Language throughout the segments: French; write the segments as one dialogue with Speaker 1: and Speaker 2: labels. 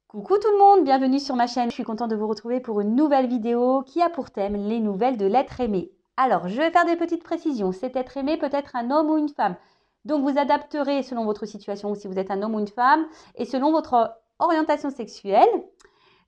Speaker 1: Coucou tout le monde, bienvenue sur ma chaîne. Je suis contente de vous retrouver pour une nouvelle vidéo qui a pour thème les nouvelles de l'être aimé. Alors, je vais faire des petites précisions. Cet être aimé peut être un homme ou une femme. Donc, vous adapterez selon votre situation, si vous êtes un homme ou une femme, et selon votre orientation sexuelle.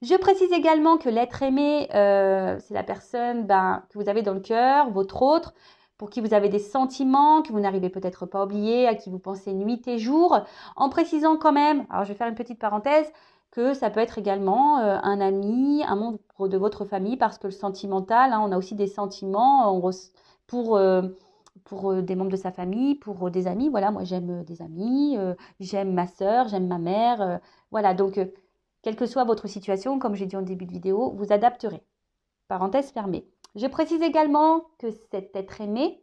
Speaker 1: Je précise également que l'être aimé, c'est la personne que vous avez dans le cœur, votre autre, pour qui vous avez des sentiments que vous n'arrivez peut-être pas à oublier, à qui vous pensez nuit et jour, en précisant quand même, alors je vais faire une petite parenthèse, que ça peut être également un ami, un membre de votre famille, parce que le sentimental, on a aussi des sentiments pour des membres de sa famille, pour des amis. Voilà, moi j'aime des amis, j'aime ma sœur, j'aime ma mère. Voilà, donc quelle que soit votre situation, comme j'ai dit en début de vidéo, vous adapterez. Parenthèse fermée. Je précise également que cet être aimé,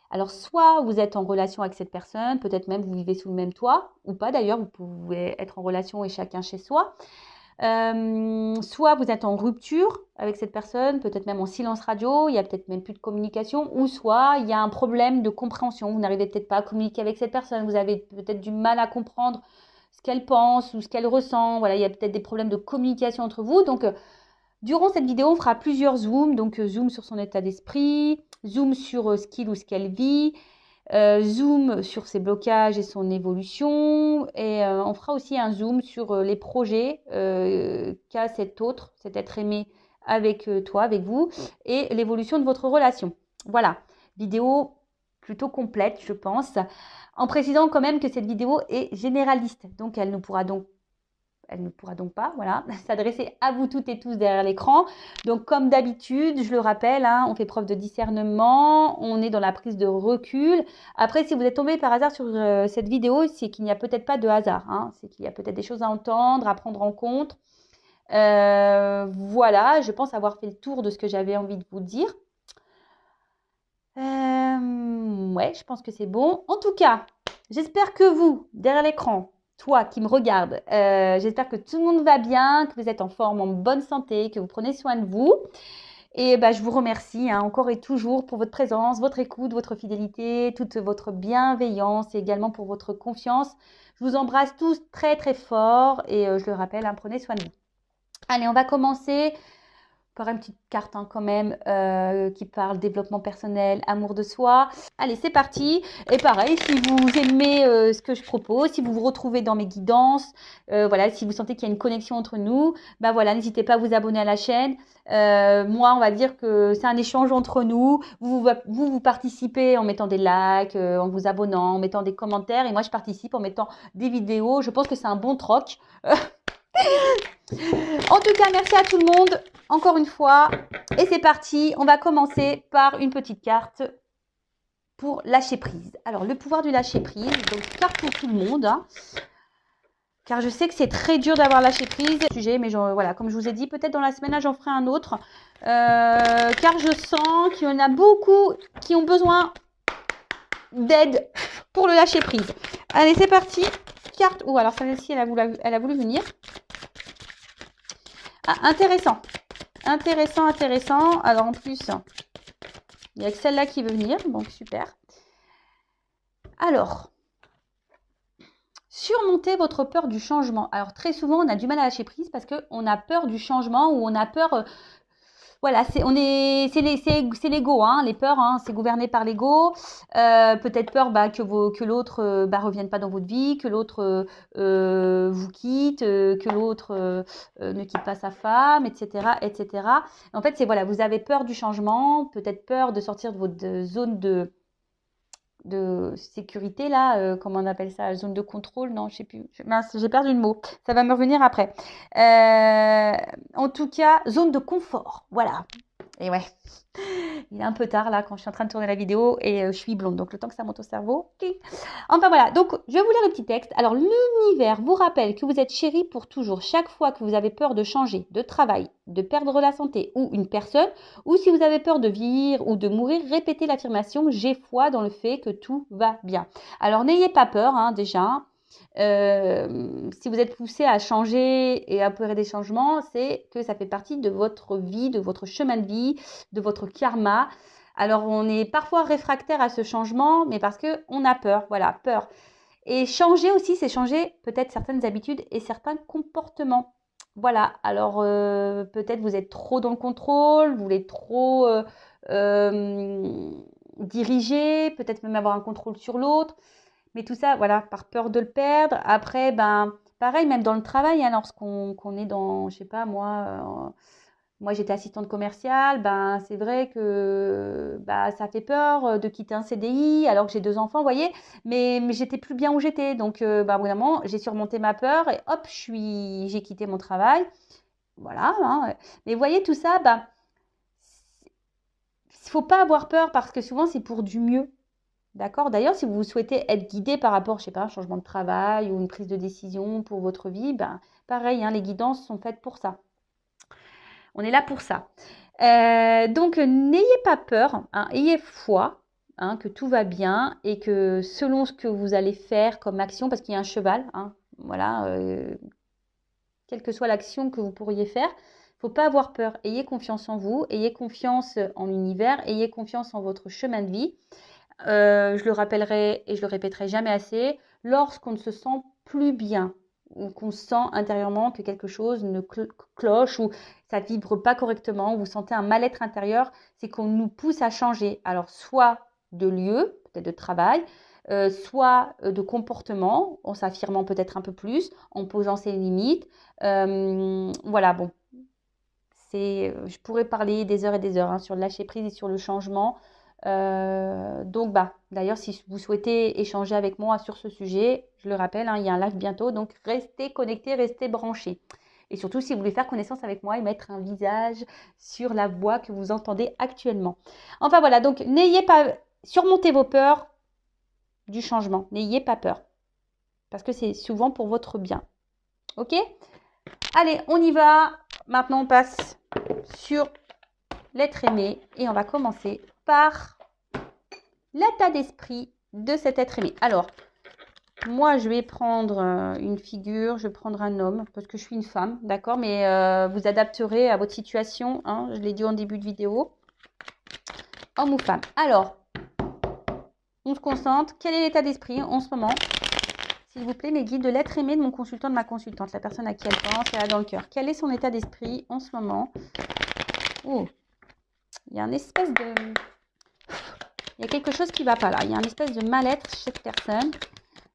Speaker 1: alors soit vous êtes en relation avec cette personne, peut-être même vous vivez sous le même toit, ou pas d'ailleurs, vous pouvez être en relation et chacun chez soi. Soit vous êtes en rupture avec cette personne, peut-être même en silence radio, il y a peut-être même plus de communication, ou soit il y a un problème de compréhension, vous n'arrivez peut-être pas à communiquer avec cette personne, vous avez peut-être du mal à comprendre ce qu'elle pense ou ce qu'elle ressent, voilà, il y a peut-être des problèmes de communication entre vous, donc durant cette vidéo, on fera plusieurs zooms, donc zoom sur son état d'esprit, zoom sur ce qu'il ou ce qu'elle vit, zoom sur ses blocages et son évolution, et on fera aussi un zoom sur les projets qu'a cet être aimé avec toi, avec vous, et l'évolution de votre relation. Voilà, vidéo plutôt complète, je pense, en précisant quand même que cette vidéo est généraliste, donc elle ne pourra donc pas s'adresser à vous toutes et tous derrière l'écran. Donc comme d'habitude, je le rappelle, on fait preuve de discernement, on est dans la prise de recul. Après, si vous êtes tombé par hasard sur cette vidéo, c'est qu'il n'y a peut-être pas de hasard, c'est qu'il y a peut-être des choses à entendre, à prendre en compte. Voilà, je pense avoir fait le tour de ce que j'avais envie de vous dire. Ouais, je pense que c'est bon. En tout cas, j'espère que vous, derrière l'écran, toi qui me regardes, j'espère que tout le monde va bien, que vous êtes en forme, en bonne santé, que vous prenez soin de vous. Et je vous remercie encore et toujours pour votre présence, votre écoute, votre fidélité, toute votre bienveillance et également pour votre confiance. Je vous embrasse tous très très fort et je le rappelle, prenez soin de vous. Allez, on va commencer par une petite carte quand même qui parle développement personnel, amour de soi. Allez, c'est parti. Et pareil, si vous aimez ce que je propose, si vous vous retrouvez dans mes guidances, voilà, si vous sentez qu'il y a une connexion entre nous, voilà, n'hésitez pas à vous abonner à la chaîne. Moi, on va dire que c'est un échange entre nous. Vous participez en mettant des likes, en vous abonnant, en mettant des commentaires. Et moi, je participe en mettant des vidéos. Je pense que c'est un bon troc. En tout cas, merci à tout le monde, encore une fois. Et c'est parti, on va commencer par une petite carte pour lâcher prise. Alors, le pouvoir du lâcher prise, donc carte pour tout le monde. Car je sais que c'est très dur d'avoir lâché prise. Sujet, mais voilà, comme je vous ai dit, peut-être dans la semaine, là, j'en ferai un autre. Car je sens qu'il y en a beaucoup qui ont besoin d'aide pour le lâcher prise. Allez, c'est parti. Carte, alors celle-ci, elle a voulu venir. Ah, intéressant. Intéressant. Alors, en plus, il n'y a que celle-là qui veut venir. Donc, super. Alors, surmonter votre peur du changement. Alors, très souvent, on a du mal à lâcher prise parce qu'on a peur du changement ou on a peur... voilà, c'est l'ego, les peurs, c'est gouverné par l'ego. Peut-être peur que l'autre revienne pas dans votre vie, que l'autre vous quitte, que l'autre ne quitte pas sa femme, etc., etc. En fait, c'est voilà, vous avez peur du changement, peut-être peur de sortir de votre zone de sécurité là, comment on appelle ça, zone de contrôle, non, je sais plus, mince, j'ai perdu le mot, ça va me revenir après. En tout cas, zone de confort, voilà. Et ouais, il est un peu tard là quand je suis en train de tourner la vidéo et je suis blonde, donc le temps que ça monte au cerveau. Enfin voilà, donc je vais vous lire le petit texte. Alors l'univers vous rappelle que vous êtes chéri pour toujours. Chaque fois que vous avez peur de changer de travail, de perdre la santé ou une personne, ou si vous avez peur de vieillir ou de mourir, répétez l'affirmation « J'ai foi dans le fait que tout va bien ». Alors n'ayez pas peur déjà. Si vous êtes poussé à changer et à opérer des changements, c'est que ça fait partie de votre vie, de votre chemin de vie, de votre karma. Alors, on est parfois réfractaire à ce changement, mais parce qu'on a peur, voilà, peur. Et changer aussi, c'est changer peut-être certaines habitudes et certains comportements. Voilà, alors peut-être vous êtes trop dans le contrôle, vous voulez trop diriger, peut-être même avoir un contrôle sur l'autre. Mais tout ça, voilà, par peur de le perdre. Après, ben, pareil, même dans le travail, hein, lorsqu'on est dans, je sais pas, moi j'étais assistante commerciale, ben, c'est vrai que bah, ça fait peur de quitter un CDI alors que j'ai 2 enfants, vous voyez, mais j'étais plus bien où j'étais. Donc, bah, vraiment, j'ai surmonté ma peur et hop, j'ai quitté mon travail. Voilà, hein. Mais vous voyez, tout ça, bah, il ne faut pas avoir peur parce que souvent, c'est pour du mieux. D'accord? D'ailleurs, si vous souhaitez être guidé par rapport, je sais pas, un changement de travail ou une prise de décision pour votre vie, ben, pareil, hein, les guidances sont faites pour ça. On est là pour ça. Donc, n'ayez pas peur, hein, ayez foi, hein, que tout va bien et que selon ce que vous allez faire comme action, parce qu'il y a un cheval, hein, voilà, quelle que soit l'action que vous pourriez faire, il ne faut pas avoir peur. Ayez confiance en vous, ayez confiance en l'univers, ayez confiance en votre chemin de vie. Je le rappellerai et je le répéterai jamais assez, lorsqu'on ne se sent plus bien ou qu'on sent intérieurement que quelque chose ne cloche ou ça vibre pas correctement, ou vous sentez un mal-être intérieur, c'est qu'on nous pousse à changer. Alors soit de lieu, peut-être de travail, soit de comportement, en s'affirmant peut-être un peu plus, en posant ses limites. Voilà, bon, je pourrais parler des heures et des heures, hein, sur le lâcher prise et sur le changement. Donc, bah, d'ailleurs, si vous souhaitez échanger avec moi sur ce sujet, je le rappelle, hein, il y a un live bientôt, donc restez connectés, restez branchés. Et surtout, si vous voulez faire connaissance avec moi et mettre un visage sur la voix que vous entendez actuellement. Enfin voilà, donc n'ayez pas, surmontez vos peurs du changement. N'ayez pas peur, parce que c'est souvent pour votre bien. Ok? Allez, on y va. Maintenant, on passe sur l'être aimé et on va commencer par l'état d'esprit de cet être aimé. Alors, moi, je vais prendre une figure, je vais prendre un homme parce que je suis une femme, d'accord? Mais vous adapterez à votre situation, hein, je l'ai dit en début de vidéo. Homme ou femme. Alors, on se concentre. Quel est l'état d'esprit en ce moment? S'il vous plaît, mes guides de l'être aimé de mon consultant, de ma consultante, la personne à qui elle pense, elle a dans le cœur. Quel est son état d'esprit en ce moment? Oh, il y a une espèce de... Il y a quelque chose qui ne va pas là. Il y a une espèce de mal-être chez cette personne.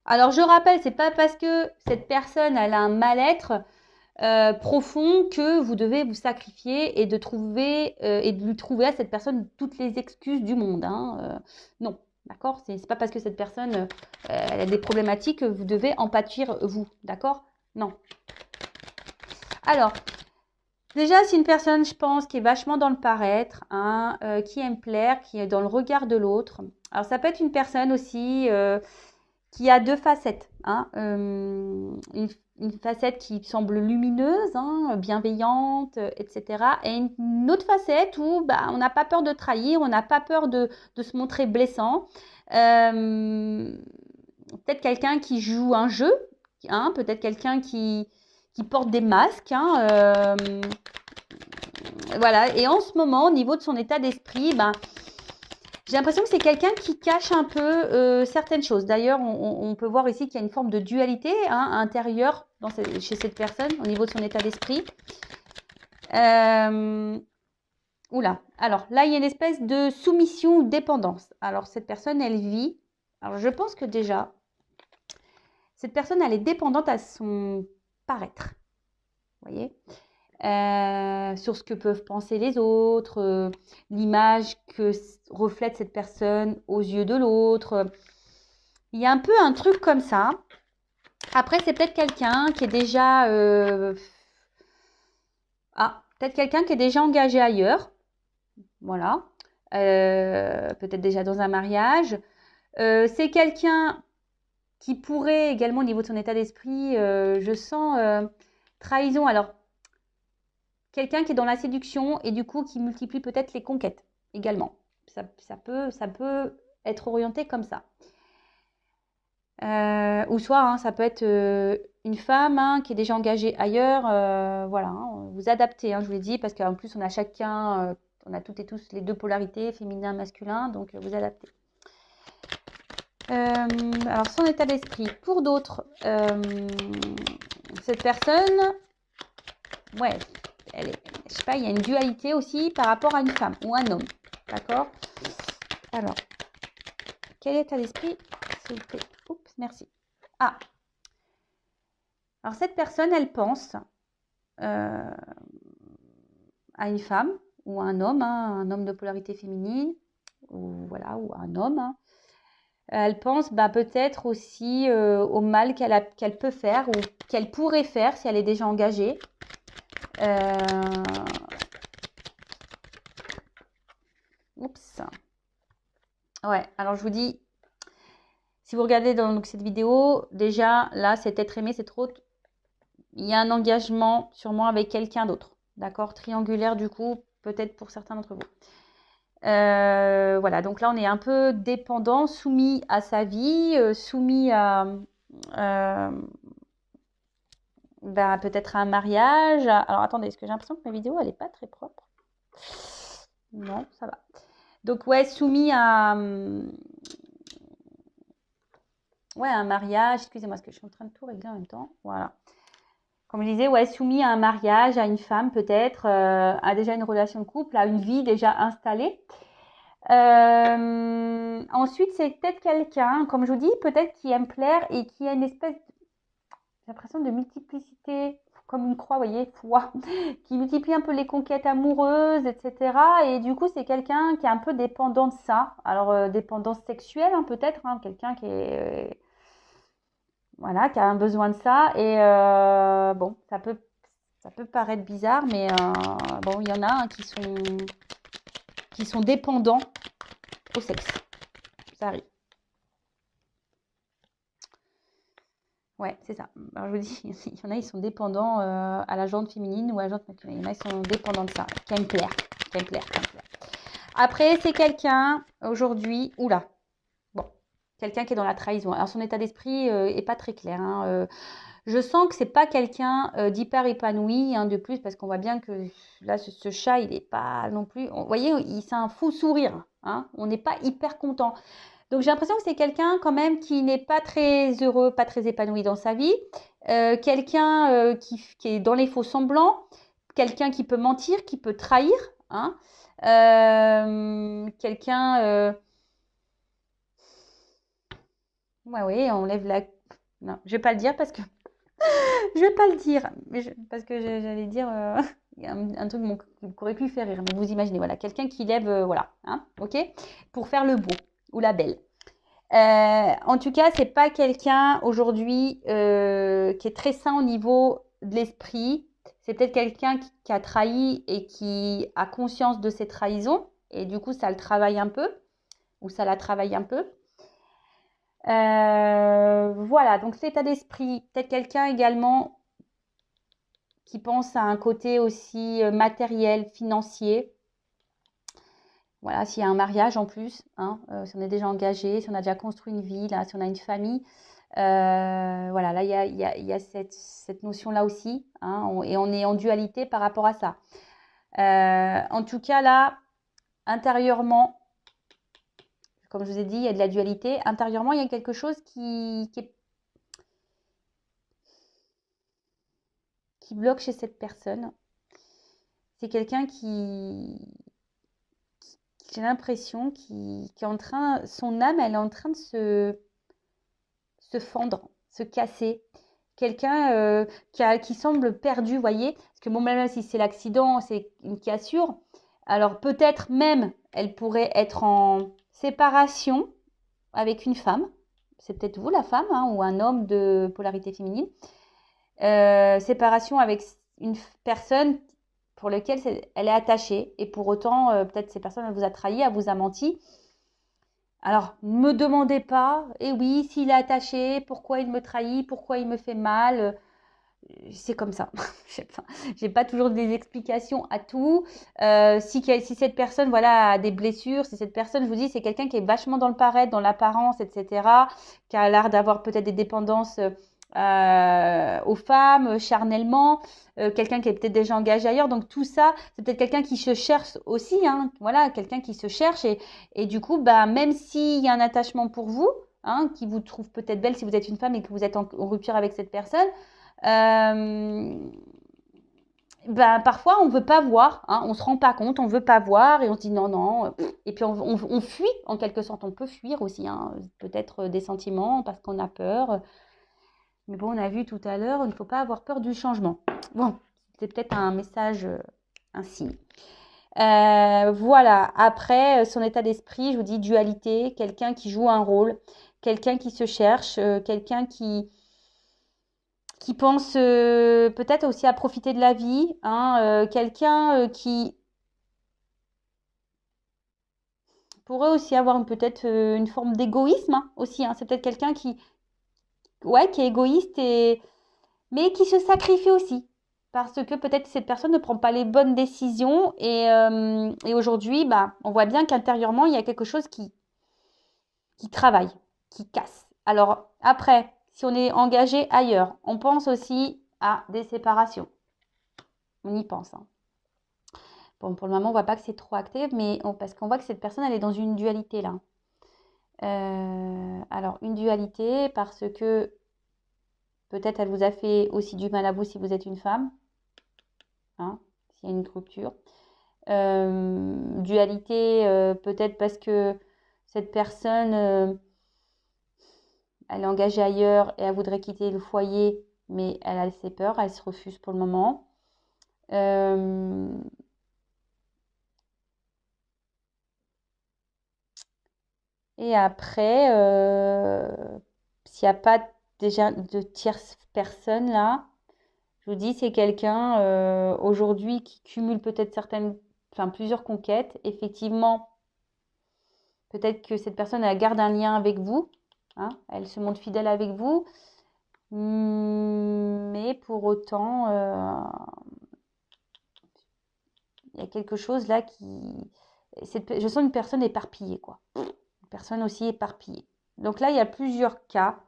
Speaker 1: Alors, je rappelle, c'est pas parce que cette personne elle a un mal-être profond que vous devez vous sacrifier et de lui trouver à cette personne toutes les excuses du monde. Hein. Non, d'accord? C'est pas parce que cette personne elle a des problématiques que vous devez en pâtir vous, d'accord? Non. Alors, déjà, c'est une personne, je pense, qui est vachement dans le paraître, hein, qui aime plaire, qui est dans le regard de l'autre. Alors, ça peut être une personne aussi qui a 2 facettes, hein, une facette qui semble lumineuse, hein, bienveillante, etc. Et une autre facette où bah, on n'a pas peur de trahir, on n'a pas peur de se montrer blessant. Peut-être quelqu'un qui joue un jeu, hein, peut-être quelqu'un qui porte des masques. Hein, voilà. Et en ce moment, au niveau de son état d'esprit, ben, j'ai l'impression que c'est quelqu'un qui cache un peu certaines choses. D'ailleurs, on peut voir ici qu'il y a une forme de dualité, hein, intérieure chez cette personne au niveau de son état d'esprit. Oula. Alors là, il y a une espèce de soumission ou dépendance. Alors cette personne, elle vit. Alors je pense que déjà, cette personne, elle est dépendante à son paraître. Vous voyez? Sur ce que peuvent penser les autres, l'image que reflète cette personne aux yeux de l'autre. Il y a un peu un truc comme ça. Après, c'est peut-être quelqu'un qui est déjà... peut-être quelqu'un qui est déjà engagé ailleurs. Voilà. Peut-être déjà dans un mariage. C'est quelqu'un qui pourrait également, au niveau de son état d'esprit, je sens trahison. Alors, quelqu'un qui est dans la séduction et du coup qui multiplie peut-être les conquêtes également. Ça peut être orienté comme ça. Ou soit, hein, ça peut être une femme, hein, qui est déjà engagée ailleurs. Voilà, hein, vous adaptez, hein, je vous l'ai dit, parce qu'en plus, on a chacun, on a toutes et tous les 2 polarités, féminin, masculin, donc vous adaptez. Alors, son état d'esprit. Pour d'autres, cette personne, ouais, je sais pas, il y a une dualité aussi par rapport à une femme ou un homme. D'accord? Alors, quel état d'esprit, s'il vous plaît? Oups, merci. Ah, alors cette personne, elle pense à une femme ou à un homme de polarité féminine, ou voilà, ou un homme. Hein. Elle pense peut-être aussi au mal qu'elle peut faire ou qu'elle pourrait faire si elle est déjà engagée. Oups. Ouais, alors je vous dis, si vous regardez dans cette vidéo, déjà là, cet être aimé, c'est trop. Il y a un engagement sûrement avec quelqu'un d'autre. D'accord? Triangulaire du coup, peut-être pour certains d'entre vous. Voilà, donc là on est un peu dépendant, soumis à sa vie, soumis à peut-être à un mariage. Alors attendez, est-ce que j'ai l'impression que ma vidéo elle est pas très propre? Non, ça va. Donc ouais, soumis à un mariage. Excusez-moi, parce que je suis en train de tout régler en même temps. Voilà. Comme je disais, ouais, soumis à un mariage, à une femme peut-être, à déjà une relation de couple, à une vie déjà installée. Ensuite, c'est peut-être quelqu'un, comme je vous dis, peut-être qui aime plaire et qui a une espèce, j'ai l'impression de multiplicité, comme une croix, vous voyez, foi, qui multiplie un peu les conquêtes amoureuses, etc. Et du coup, c'est quelqu'un qui est un peu dépendant de ça. Alors, dépendance sexuelle, hein, peut-être, hein, quelqu'un qui est, voilà, qui a un besoin de ça. Et bon, ça peut paraître bizarre, mais bon, il y en a hein, qui sont dépendants au sexe. Ça arrive. Ouais, c'est ça. Alors, je vous dis, il y en a, ils sont dépendants à la jante féminine ou à la jante masculine. Il y en a, ils sont dépendants de ça, qui aiment plaire, qui aiment plaire, qui aiment plaire. Après, c'est quelqu'un, aujourd'hui, oula, bon, quelqu'un qui est dans la trahison. Alors, son état d'esprit est pas très clair. Hein, je sens que c'est pas quelqu'un d'hyper épanoui, hein, de plus, parce qu'on voit bien que là, ce chat, il n'est pas non plus. Vous voyez, c'est un fou sourire. Hein, on n'est pas hyper content. Donc j'ai l'impression que c'est quelqu'un quand même qui n'est pas très heureux, pas très épanoui dans sa vie, quelqu'un qui est dans les faux semblants, quelqu'un qui peut mentir, qui peut trahir, hein, quelqu'un... Ouais, oui, on lève la... Non, je vais pas le dire parce que... je vais pas le dire, parce que j'allais dire un truc qui aurait pu faire rire, mais vous imaginez, voilà, quelqu'un qui lève, voilà, hein, ok, pour faire le beau ou la belle. En tout cas, c'est pas quelqu'un aujourd'hui qui est très sain au niveau de l'esprit. C'est peut-être quelqu'un qui a trahi et qui a conscience de ses trahisons. Et du coup, ça le travaille un peu. Ou ça la travaille un peu. Voilà, donc l'état d'esprit. Peut-être quelqu'un également qui pense à un côté aussi matériel, financier. Voilà, s'il y a un mariage en plus, hein, si on est déjà engagé, si on a déjà construit une vie, là, si on a une famille, voilà, là, il y a cette notion-là aussi, hein, et on est en dualité par rapport à ça. En tout cas, là, intérieurement, comme je vous ai dit, il y a de la dualité. Intérieurement, il y a quelque chose qui bloque chez cette personne. C'est quelqu'un j'ai l'impression, qui est en train, son âme, elle est en train de se fendre, se casser. Quelqu'un qui semble perdu, vous voyez. Parce que bon, même si c'est l'accident, c'est une cassure. Alors peut-être même, elle pourrait être en séparation avec une femme. C'est peut-être vous la femme, hein, ou un homme de polarité féminine. Séparation avec une personne pour laquelle elle est attachée. Et pour autant, peut-être ces personnes, elle vous a trahi, elle vous a menti. Alors, ne me demandez pas, et oui, s'il est attaché, pourquoi il me trahit, pourquoi il me fait mal, c'est comme ça. J'ai pas toujours des explications à tout. Si cette personne, voilà, a des blessures, si cette personne, je vous dis, c'est quelqu'un qui est vachement dans le paraître, dans l'apparence, etc., qui a l'air d'avoir peut-être des dépendances aux femmes, charnellement, quelqu'un qui est peut-être déjà engagé ailleurs. Donc tout ça, c'est peut-être quelqu'un qui se cherche aussi, hein, voilà, quelqu'un qui se cherche et du coup, même s'il y a un attachement pour vous, hein, qui vous trouve peut-être belle si vous êtes une femme et que vous êtes en rupture avec cette personne, Ben, parfois, on ne veut pas voir, hein, on ne se rend pas compte, on ne veut pas voir et on se dit non, non. Et puis, on fuit, en quelque sorte. On peut fuir aussi, hein, peut-être des sentiments parce qu'on a peur. Mais bon, on a vu tout à l'heure, il ne faut pas avoir peur du changement. Bon, c'est peut-être un message, un signe. Voilà, après, son état d'esprit, je vous dis dualité, quelqu'un qui joue un rôle, quelqu'un qui se cherche, quelqu'un qui pense peut-être aussi à profiter de la vie, hein, quelqu'un qui pourrait aussi avoir peut-être une forme d'égoïsme hein, aussi. Hein. C'est peut-être quelqu'un ouais, qui est égoïste, mais qui se sacrifie aussi. Parce que peut-être cette personne ne prend pas les bonnes décisions et aujourd'hui, bah, on voit bien qu'intérieurement, il y a quelque chose qui travaille, qui casse. Alors après, si on est engagé ailleurs, on pense aussi à des séparations. On y pense. Hein. Bon, pour le moment, on voit pas que c'est trop acté, mais parce qu'on voit que cette personne, elle est dans une dualité là. Alors, une dualité parce que peut-être elle vous a fait aussi du mal à vous si vous êtes une femme, hein, s'il y a une rupture. Dualité peut-être parce que cette personne, elle est engagée ailleurs et elle voudrait quitter le foyer, mais elle a ses peurs, elle se refuse pour le moment. Et après, s'il n'y a pas déjà de tierce personne là, je vous dis, c'est quelqu'un aujourd'hui qui cumule peut-être plusieurs conquêtes. Effectivement, peut-être que cette personne, elle garde un lien avec vous, hein, elle se montre fidèle avec vous, mais pour autant, il y a quelque chose là je sens une personne éparpillée, quoi. Une personne aussi éparpillée. Donc là, il y a plusieurs cas.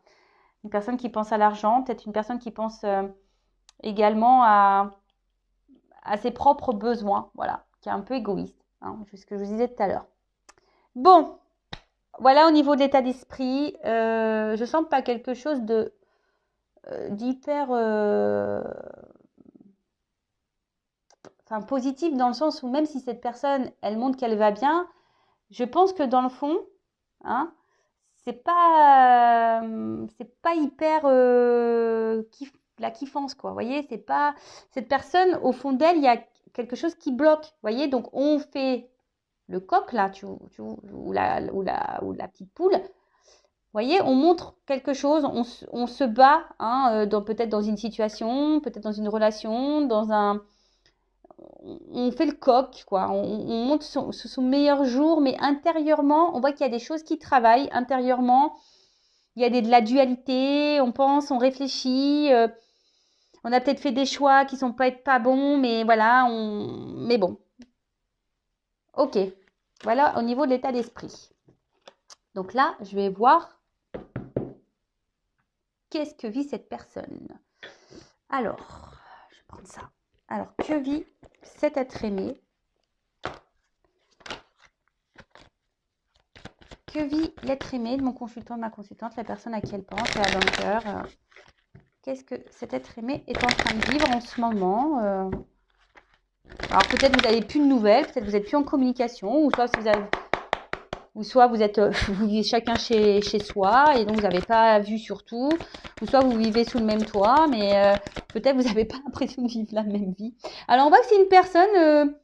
Speaker 1: Une personne qui pense à l'argent, peut-être une personne qui pense également à ses propres besoins, voilà, qui est un peu égoïste, hein, c'est ce que je vous disais tout à l'heure. Bon, voilà au niveau de l'état d'esprit, je sens pas quelque chose d'hyper positif dans le sens où même si cette personne, elle montre qu'elle va bien, je pense que dans le fond, hein, c'est pas hyper la kiffance quoi. Vous voyez, c'est pas cette personne au fond d'elle, il y a quelque chose qui bloque. Vous voyez, donc on fait le coq là, ou la petite poule. Vous voyez, on montre quelque chose, on se bat, hein, peut-être dans une situation, peut-être dans une relation, on fait le coq, quoi. On montre son meilleur jour, mais intérieurement, on voit qu'il y a des choses qui travaillent. Intérieurement, il y a de la dualité, on pense, on réfléchit. On a peut-être fait des choix qui sont peut-être pas bons, mais voilà, mais bon. Ok, voilà au niveau de l'état d'esprit. Donc là, je vais voir qu'est-ce que vit cette personne. Alors, je vais prendre ça. Alors, que vit cet être aimé? Que vit l'être aimé de mon consultant, de ma consultante, la personne à qui elle pense, elle a dans le cœur. Qu'est-ce que cet être aimé est en train de vivre en ce moment Alors peut-être vous n'avez plus de nouvelles, peut-être vous n'êtes plus en communication, ou soit vous êtes vous vivez chacun chez soi et donc vous n'avez pas vu surtout, ou soit vous vivez sous le même toit, mais peut-être vous n'avez pas l'impression de vivre la même vie. Alors on voit que c'est une personne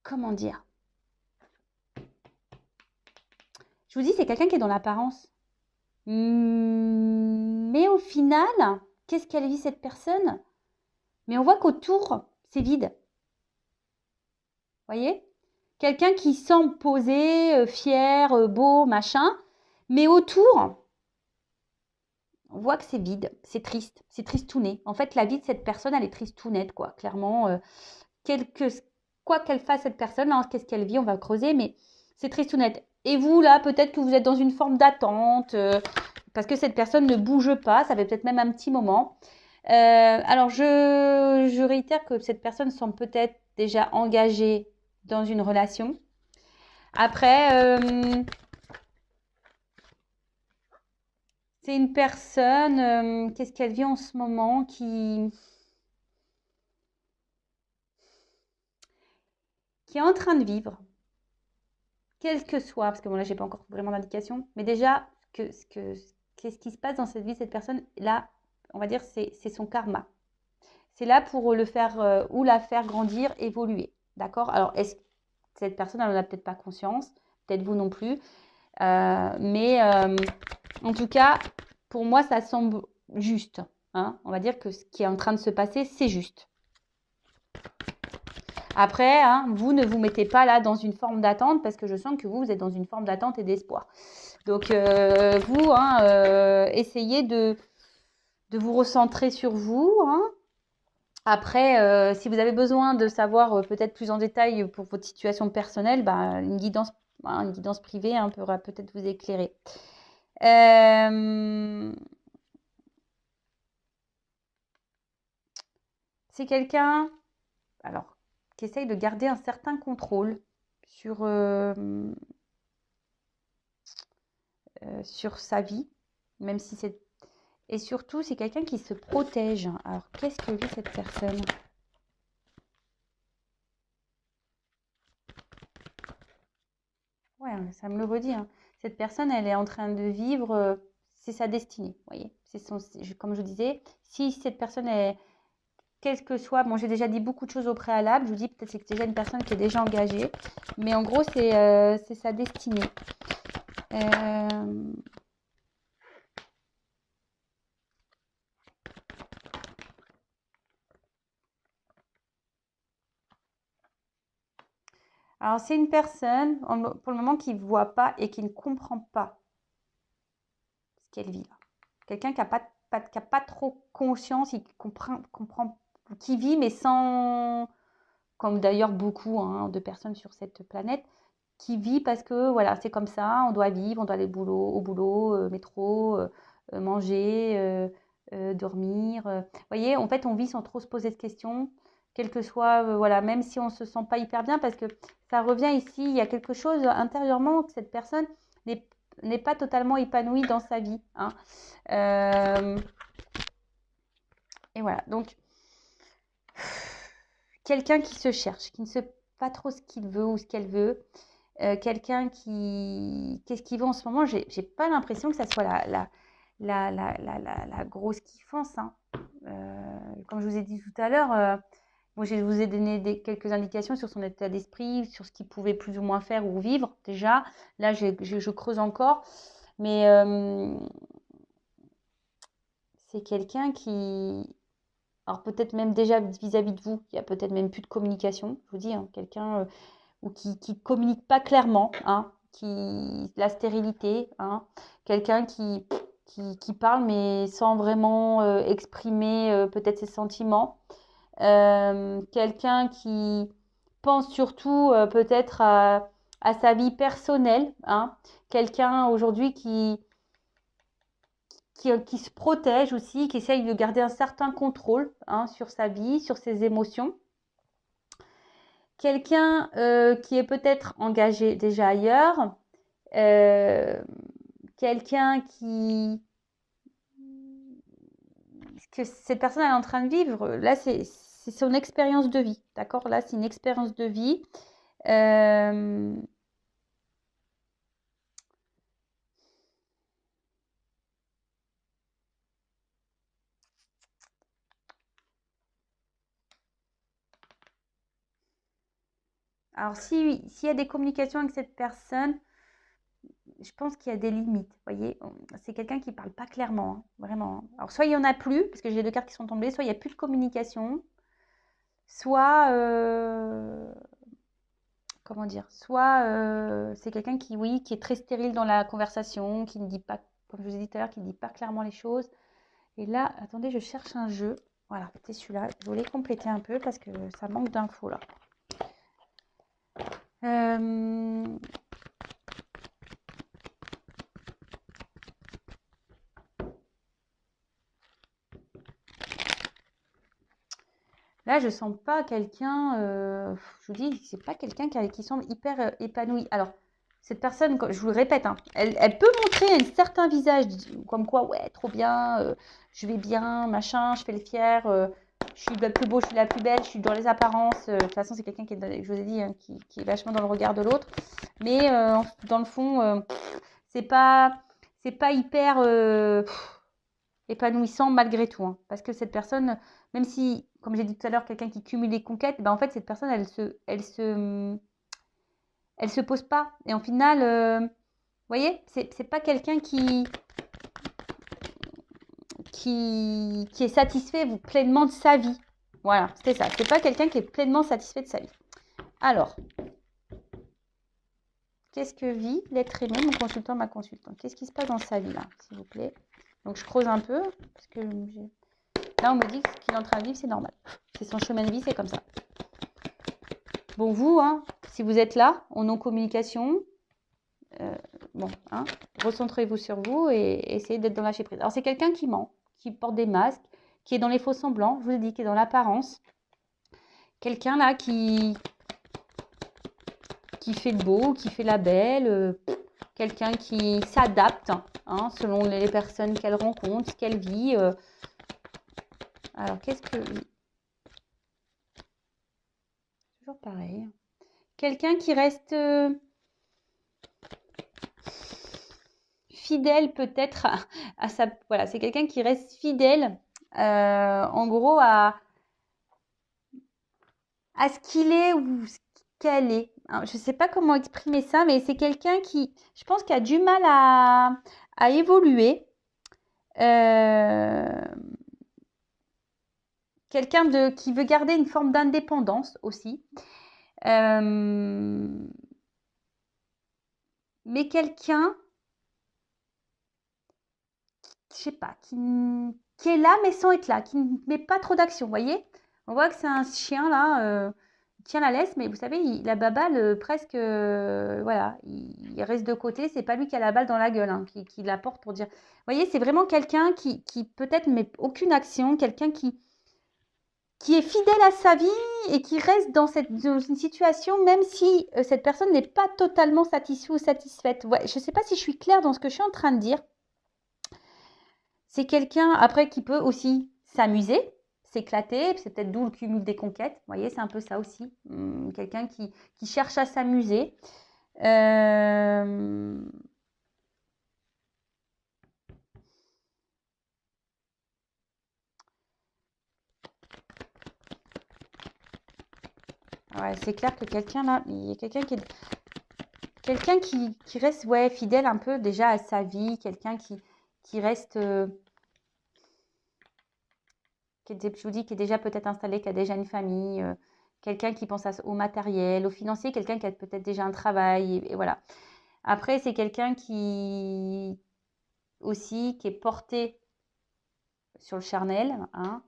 Speaker 1: comment dire? Je vous dis, c'est quelqu'un qui est dans l'apparence. Mais au final, qu'est-ce qu'elle vit cette personne? Mais on voit qu'autour, c'est vide. Voyez? Quelqu'un qui semble posé, fier, beau, machin, mais autour, on voit que c'est vide, c'est triste, c'est tristouné. En fait, la vie de cette personne, elle est tristounette, quoi. Clairement, quoi qu'elle fasse cette personne, hein, qu'est-ce qu'elle vit, on va creuser, mais c'est tristounette. Et vous, là, peut-être que vous êtes dans une forme d'attente, parce que cette personne ne bouge pas, ça fait peut-être même un petit moment. Alors, je réitère que cette personne semble peut-être déjà engagée dans une relation. Après, C'est une personne, qu'est-ce qu'elle vit en ce moment, qui est en train de vivre, quel que soit, parce que bon là j'ai pas encore vraiment d'indication, mais déjà qu'est-ce qui se passe dans cette vie de cette personne, là, on va dire c'est son karma. C'est là pour le faire ou la faire grandir, évoluer. D'accord? Alors, est-ce que cette personne, elle n'en a peut-être pas conscience, peut-être vous non plus, mais en tout cas, pour moi, ça semble juste. Hein. On va dire que ce qui est en train de se passer, c'est juste. Après, hein, vous ne vous mettez pas là dans une forme d'attente parce que je sens que vous êtes dans une forme d'attente et d'espoir. Donc, vous, hein, essayez de vous recentrer sur vous. Hein. Après, si vous avez besoin de savoir peut-être plus en détail pour votre situation personnelle, bah, une guidance privée hein, pourra peut-être vous éclairer. C'est quelqu'un, alors, qui essaye de garder un certain contrôle sur sa vie, même si c'est... Et surtout, c'est quelqu'un qui se protège. Alors, qu'est-ce que vit cette personne? Ouais, ça me le redit. Hein. Cette personne, elle est en train de vivre, c'est sa destinée. Vous voyez, comme je disais, si cette personne est, quel que soit, bon, j'ai déjà dit beaucoup de choses au préalable. Je vous dis peut-être que c'est déjà une personne qui est déjà engagée, mais en gros, c'est sa destinée. Euh, Alors, c'est une personne, pour le moment, qui ne voit pas et qui ne comprend pas ce qu'elle vit là. Quelqu'un qui n'a pas trop conscience, qui comprend, qui vit, mais sans, comme d'ailleurs beaucoup hein, de personnes sur cette planète, qui vit parce que voilà, c'est comme ça, on doit vivre, on doit aller au boulot, métro, manger, dormir. Vous voyez, en fait, on vit sans trop se poser de questions, quel que soit, voilà, même si on ne se sent pas hyper bien, parce que ça revient ici, il y a quelque chose intérieurement que cette personne n'est pas totalement épanouie dans sa vie. Hein. Et voilà, donc quelqu'un qui se cherche, qui ne sait pas trop ce qu'il veut ou ce qu'elle veut, quelqu'un qui... Qu'est-ce qu'il veut en ce moment? J'ai pas l'impression que ça soit la grosse kiffance. Hein. Comme je vous ai dit tout à l'heure, moi, je vous ai donné quelques indications sur son état d'esprit, sur ce qu'il pouvait plus ou moins faire ou vivre déjà. Là, je creuse encore. Mais c'est quelqu'un qui... Alors peut-être même déjà vis-à-vis de vous, il y a peut-être même plus de communication. Je vous dis, hein, quelqu'un ou qui ne communique pas clairement, hein, la stérilité, hein, quelqu'un qui parle mais sans vraiment exprimer peut-être ses sentiments, quelqu'un qui pense surtout peut-être à sa vie personnelle, hein, quelqu'un aujourd'hui qui se protège aussi, qui essaye de garder un certain contrôle hein, sur sa vie, sur ses émotions. Quelqu'un qui est peut-être engagé déjà ailleurs, quelqu'un que cette personne est en train de vivre, là c'est son expérience de vie, d'accord? Là c'est une expérience de vie. Alors s'il y a des communications avec cette personne, je pense qu'il y a des limites, vous voyez. C'est quelqu'un qui ne parle pas clairement, hein, vraiment. Hein. Alors, soit il n'y en a plus, parce que j'ai deux cartes qui sont tombées, soit il n'y a plus de communication, soit, comment dire, soit c'est quelqu'un qui, oui, qui est très stérile dans la conversation, qui ne dit pas, comme je vous ai dit tout à l'heure, qui ne dit pas clairement les choses. Et là, attendez, je cherche un jeu. Voilà, c'est celui-là. Je voulais compléter un peu parce que ça manque d'infos là. Là, je sens pas quelqu'un, je vous dis, c'est pas quelqu'un qui semble hyper épanoui. Alors, cette personne, je vous le répète, hein, elle peut montrer un certain visage, comme quoi, ouais, trop bien, je vais bien, machin, je fais le fier, je suis la plus beau, je suis la plus belle, je suis dans les apparences. De toute façon, c'est quelqu'un qui est, je vous ai dit, hein, qui est vachement dans le regard de l'autre. Mais dans le fond, c'est pas, c'est pas hyper épanouissant malgré tout. Hein, parce que cette personne, même si, comme j'ai dit tout à l'heure, quelqu'un qui cumule les conquêtes, ben en fait, cette personne, elle se pose pas. Et en final, vous voyez, c'est pas quelqu'un qui est satisfait pleinement de sa vie. Voilà, c'était ça. C'est pas quelqu'un qui est pleinement satisfait de sa vie. Alors, qu'est-ce que vit l'être aimé, mon consultant, ma consultante? Qu'est-ce qui se passe dans sa vie là, s'il vous plaît? Donc je creuse un peu, parce que là on me dit que ce qu'il est en train de vivre, c'est normal. C'est son chemin de vie, c'est comme ça. Bon, vous, hein, si vous êtes là, en non-communication, bon, hein, recentrez-vous sur vous et essayez d'être dans la lâcher prise. Alors c'est quelqu'un qui ment, qui porte des masques, qui est dans les faux semblants, je vous le dis, qui est dans l'apparence. Quelqu'un là qui fait le beau, qui fait la belle, quelqu'un qui s'adapte hein, selon les personnes qu'elle rencontre, ce qu'elle vit. Alors, qu'est-ce que... Toujours pareil. Quelqu'un qui reste fidèle peut-être à sa... Voilà, c'est quelqu'un qui reste fidèle, en gros, à ce qu'il est ou ce qu'elle est. Alors, je ne sais pas comment exprimer ça, mais c'est quelqu'un qui, je pense, qui a du mal à évoluer. Quelqu'un qui veut garder une forme d'indépendance aussi. Mais quelqu'un, je sais pas, qui est là mais sans être là, qui ne met pas trop d'action, vous voyez? On voit que c'est un chien là, il tient la laisse, mais vous savez, la baballe presque, voilà, il reste de côté, c'est pas lui qui a la balle dans la gueule, hein, qui la porte pour dire. Vous voyez, c'est vraiment quelqu'un qui peut-être ne met aucune action, quelqu'un qui est fidèle à sa vie et qui reste dans une situation, même si cette personne n'est pas totalement satisfaite ou satisfaite. Ouais, je ne sais pas si je suis claire dans ce que je suis en train de dire. C'est quelqu'un, après, qui peut aussi s'amuser, s'éclater. C'est peut-être d'où le cumul des conquêtes. Vous voyez, c'est un peu ça aussi. Quelqu'un qui cherche à s'amuser. Ouais, c'est clair que quelqu'un là, il y a quelqu'un qui reste ouais, fidèle un peu déjà à sa vie, quelqu'un qui reste, je vous dis, qui est déjà peut-être installé, qui a déjà une famille, quelqu'un qui pense au matériel, au financier, quelqu'un qui a peut-être déjà un travail, et voilà. Après, c'est quelqu'un qui aussi, qui est porté sur le charnel, hein,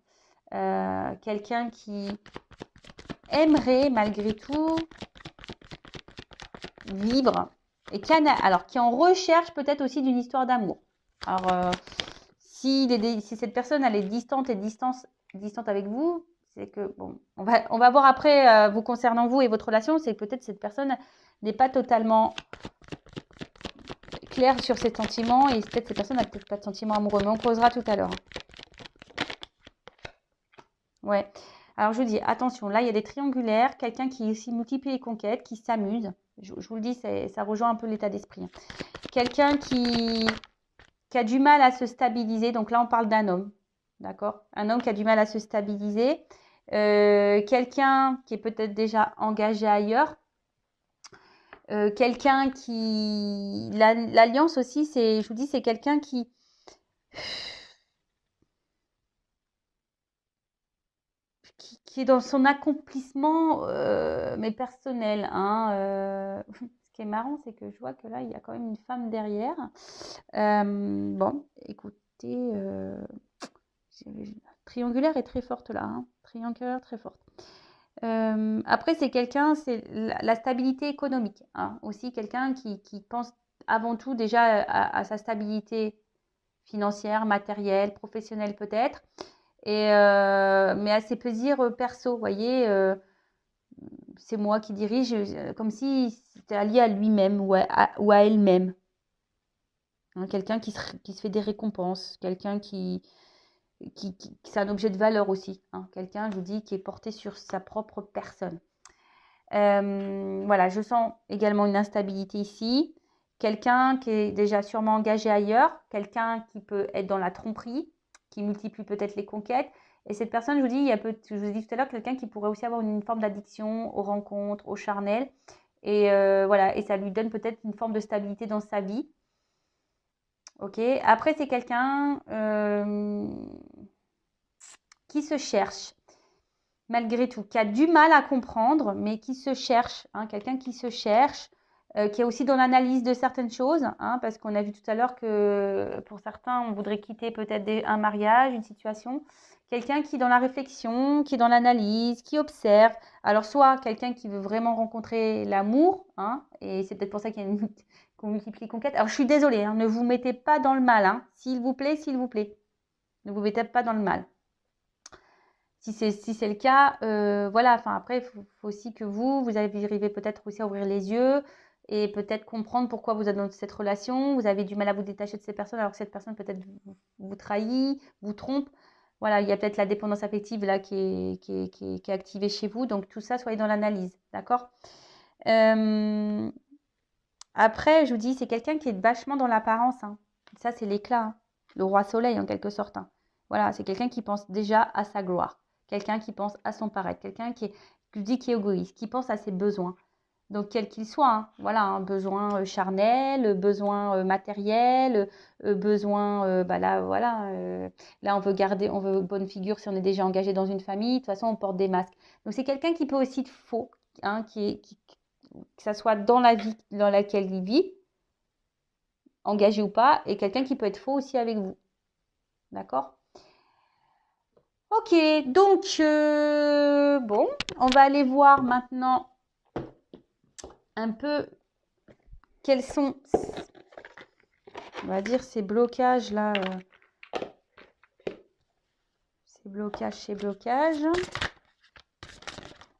Speaker 1: quelqu'un qui aimerait malgré tout vivre et qui est en recherche peut-être aussi d'une histoire d'amour. Alors, si cette personne elle est distante avec vous, c'est que bon, on va voir après vous concernant vous et votre relation, c'est que peut-être cette personne n'est pas totalement claire sur ses sentiments et peut-être cette personne n'a peut-être pas de sentiments amoureux, mais on creusera tout à l'heure. Ouais. Alors je vous dis attention, là il y a des triangulaires, quelqu'un qui aussi multiplie les conquêtes, qui s'amuse. Je vous le dis, ça rejoint un peu l'état d'esprit. Quelqu'un qui a du mal à se stabiliser. Donc là, on parle d'un homme. D'accord? Un homme qui a du mal à se stabiliser. Quelqu'un qui est peut-être déjà engagé ailleurs. Quelqu'un qui... L'alliance aussi, je vous dis, c'est quelqu'un qui est dans son accomplissement, mais personnel. Hein, ce qui est marrant, c'est que je vois que là, il y a quand même une femme derrière. Bon, écoutez, triangulaire est très forte là. Hein. Triangulaire très forte. Après, c'est quelqu'un, c'est la stabilité économique. Hein. Aussi, quelqu'un qui pense avant tout déjà à sa stabilité financière, matérielle, professionnelle peut-être. Mais à ses plaisirs perso, vous voyez, c'est moi qui dirige, comme si c'était allié à lui-même ou à elle-même. Hein, quelqu'un qui se fait des récompenses, quelqu'un c'est un objet de valeur aussi. Hein, quelqu'un, je vous dis, qui est porté sur sa propre personne. Voilà, je sens également une instabilité ici. Quelqu'un qui est déjà sûrement engagé ailleurs, quelqu'un qui peut être dans la tromperie, qui multiplie peut-être les conquêtes. Et cette personne, je vous dis, je vous ai dit tout à l'heure, quelqu'un qui pourrait aussi avoir une forme d'addiction aux rencontres, au charnel. Et voilà, et ça lui donne peut-être une forme de stabilité dans sa vie. Ok. Après, c'est quelqu'un qui se cherche, malgré tout, qui a du mal à comprendre, mais qui se cherche. Hein, quelqu'un qui se cherche, qui est aussi dans l'analyse de certaines choses, hein, parce qu'on a vu tout à l'heure que pour certains, on voudrait quitter peut-être un mariage, une situation. Quelqu'un qui est dans la réflexion, qui est dans l'analyse, qui observe. Alors, soit quelqu'un qui veut vraiment rencontrer l'amour, hein, et c'est peut-être pour ça qu'il y a qu'on multiplie conquête. Alors, je suis désolée, hein, ne vous mettez pas dans le mal. Hein, s'il vous plaît, s'il vous plaît. Ne vous mettez pas dans le mal. Si c'est le cas, voilà, enfin après, il faut aussi que vous arrivez peut-être aussi à ouvrir les yeux et peut-être comprendre pourquoi vous êtes dans cette relation, vous avez du mal à vous détacher de cette personne alors que cette personne peut-être vous trahit, vous trompe. Voilà, il y a peut-être la dépendance affective là qui est activée chez vous. Donc tout ça, soyez dans l'analyse, d'accord? Après, je vous dis, c'est quelqu'un qui est vachement dans l'apparence. Hein. Ça, c'est l'éclat, hein. Le roi soleil en quelque sorte. Hein. Voilà, c'est quelqu'un qui pense déjà à sa gloire. Quelqu'un qui pense à son paraître. Quelqu'un qui est égoïste, qui pense à ses besoins. Donc, quel qu'il soit, hein. Voilà, un besoin charnel, besoin matériel, besoin, bah là, voilà. Là, on veut bonne figure si on est déjà engagé dans une famille. De toute façon, on porte des masques. Donc, c'est quelqu'un qui peut aussi être faux, hein, que ça soit dans la vie dans laquelle il vit, engagé ou pas, et quelqu'un qui peut être faux aussi avec vous. D'accord? Ok, donc, bon, on va aller voir maintenant un peu quels sont, on va dire, ces blocages-là. Ces blocages.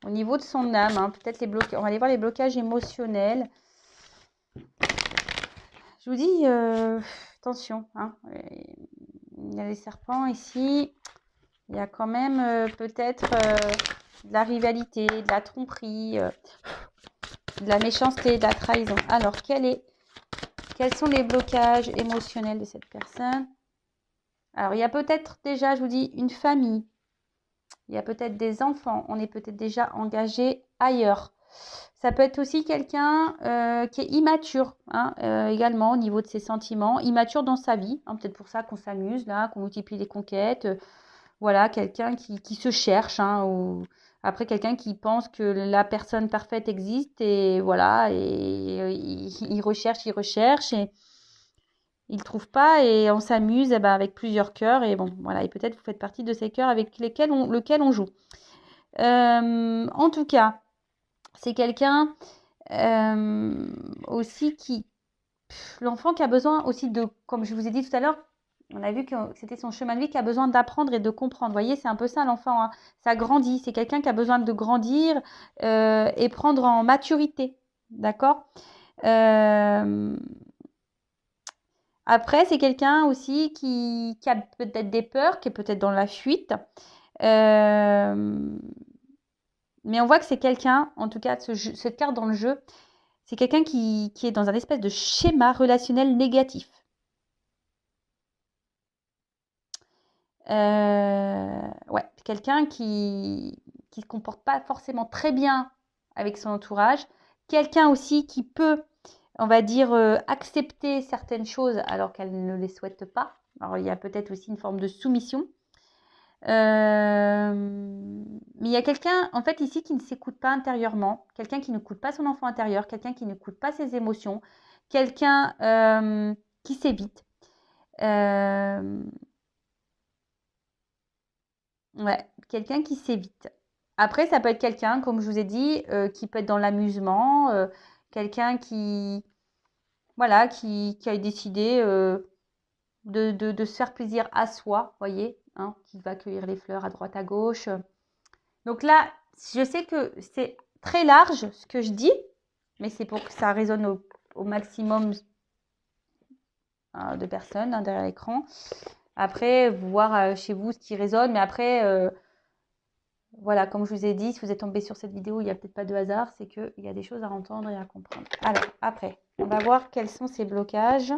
Speaker 1: Au niveau de son âme, hein, peut-être les blocages. On va aller voir les blocages émotionnels. Je vous dis, attention, hein, il y a les serpents ici. Il y a quand même peut-être de la rivalité, de la tromperie, de la méchanceté, de la trahison. Alors, quels sont les blocages émotionnels de cette personne? Alors, il y a peut-être déjà, je vous dis, une famille. Il y a peut-être des enfants. On est peut-être déjà engagé ailleurs. Ça peut être aussi quelqu'un qui est immature, hein, également au niveau de ses sentiments, immature dans sa vie. Hein, peut-être pour ça qu'on s'amuse là, qu'on multiplie les conquêtes. Voilà, quelqu'un qui se cherche, hein, ou après quelqu'un qui pense que la personne parfaite existe et voilà, et il recherche et il ne trouve pas et on s'amuse avec plusieurs cœurs et bon, voilà, et peut-être vous faites partie de ces cœurs avec lequel on joue. En tout cas, c'est quelqu'un aussi l'enfant qui a besoin aussi de, comme je vous ai dit tout à l'heure, on a vu que c'était son chemin de vie qui a besoin d'apprendre et de comprendre. Vous voyez, c'est un peu ça l'enfant. Hein. Ça grandit. C'est quelqu'un qui a besoin de grandir et prendre en maturité. D'accord. Après, c'est quelqu'un aussi qui a peut-être des peurs, qui est peut-être dans la fuite. Mais on voit que c'est quelqu'un, en tout cas, cette carte dans le jeu, c'est quelqu'un qui est dans un espèce de schéma relationnel négatif. Ouais, quelqu'un qui se comporte pas forcément très bien avec son entourage. Quelqu'un aussi qui peut, on va dire, accepter certaines choses alors qu'elle ne les souhaite pas. Alors, il y a peut-être aussi une forme de soumission. Mais il y a quelqu'un, en fait, ici qui ne s'écoute pas intérieurement, quelqu'un qui n'écoute pas son enfant intérieur, quelqu'un qui n'écoute pas ses émotions, quelqu'un qui s'évite. Ouais, quelqu'un qui s'évite. Après, ça peut être quelqu'un, comme je vous ai dit, qui peut être dans l'amusement, quelqu'un voilà, qui a décidé de se faire plaisir à soi, voyez, hein, qui va cueillir les fleurs à droite à gauche. Donc là, je sais que c'est très large ce que je dis, mais c'est pour que ça résonne au maximum de personnes derrière l'écran. Après, voir chez vous ce qui résonne, mais après, voilà, comme je vous ai dit, si vous êtes tombé sur cette vidéo, il n'y a peut-être pas de hasard, c'est qu'il y a des choses à entendre et à comprendre. Alors, après, on va voir quels sont ces blocages.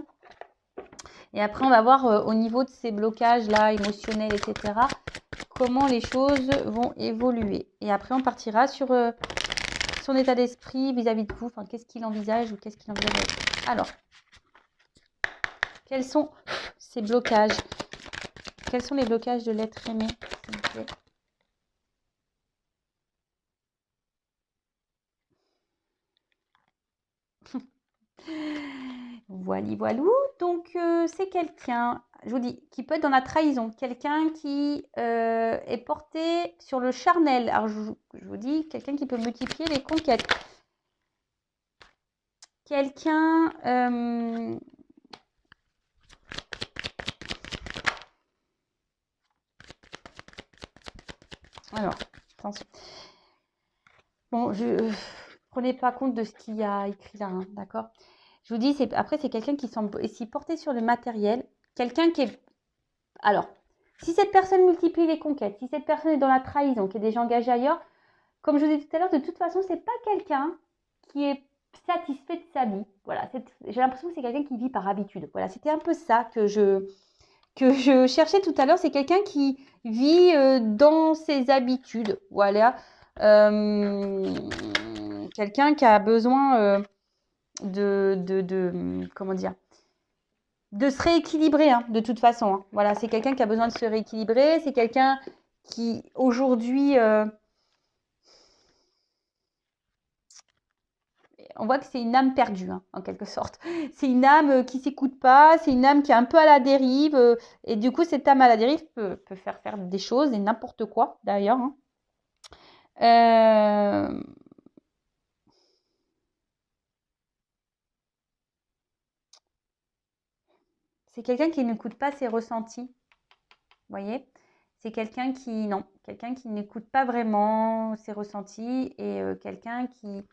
Speaker 1: Et après, on va voir au niveau de ces blocages-là, émotionnels, etc., comment les choses vont évoluer. Et après, on partira sur son état d'esprit vis-à-vis de vous. Enfin, qu'est-ce qu'il envisage ou qu'est-ce qu'il envisage. Alors, quels sont ces blocages? Quels sont les blocages de l'être aimé, s'il vous plaît? Voilou. Donc, c'est quelqu'un, je vous dis, qui peut être dans la trahison. Quelqu'un qui est porté sur le charnel. Alors, je vous dis, quelqu'un qui peut multiplier les conquêtes. Quelqu'un... alors, attention. Bon, prenez pas compte de ce qu'il y a écrit là, hein, d'accord? Je vous dis, après, c'est quelqu'un qui semble ici porté sur le matériel. Quelqu'un qui est... Alors, si cette personne multiplie les conquêtes, si cette personne est dans la trahison, qui est déjà engagée ailleurs, comme je vous ai dit tout à l'heure, de toute façon, c'est pas quelqu'un qui est satisfait de sa vie. Voilà, j'ai l'impression que c'est quelqu'un qui vit par habitude. Voilà, c'était un peu ça que je cherchais tout à l'heure. C'est quelqu'un qui vit dans ses habitudes. Voilà. Quelqu'un qui a besoin comment dire, de se rééquilibrer, hein, de toute façon. Hein. Voilà, c'est quelqu'un qui a besoin de se rééquilibrer. C'est quelqu'un qui, aujourd'hui, on voit que c'est une âme perdue, hein, en quelque sorte. C'est une âme qui ne s'écoute pas, c'est une âme qui est un peu à la dérive. Et du coup, cette âme à la dérive peut faire des choses, et n'importe quoi, d'ailleurs. Hein. C'est quelqu'un qui n'écoute pas ses ressentis. Vous voyez? C'est quelqu'un qui n'écoute pas vraiment ses ressentis et quelqu'un qui,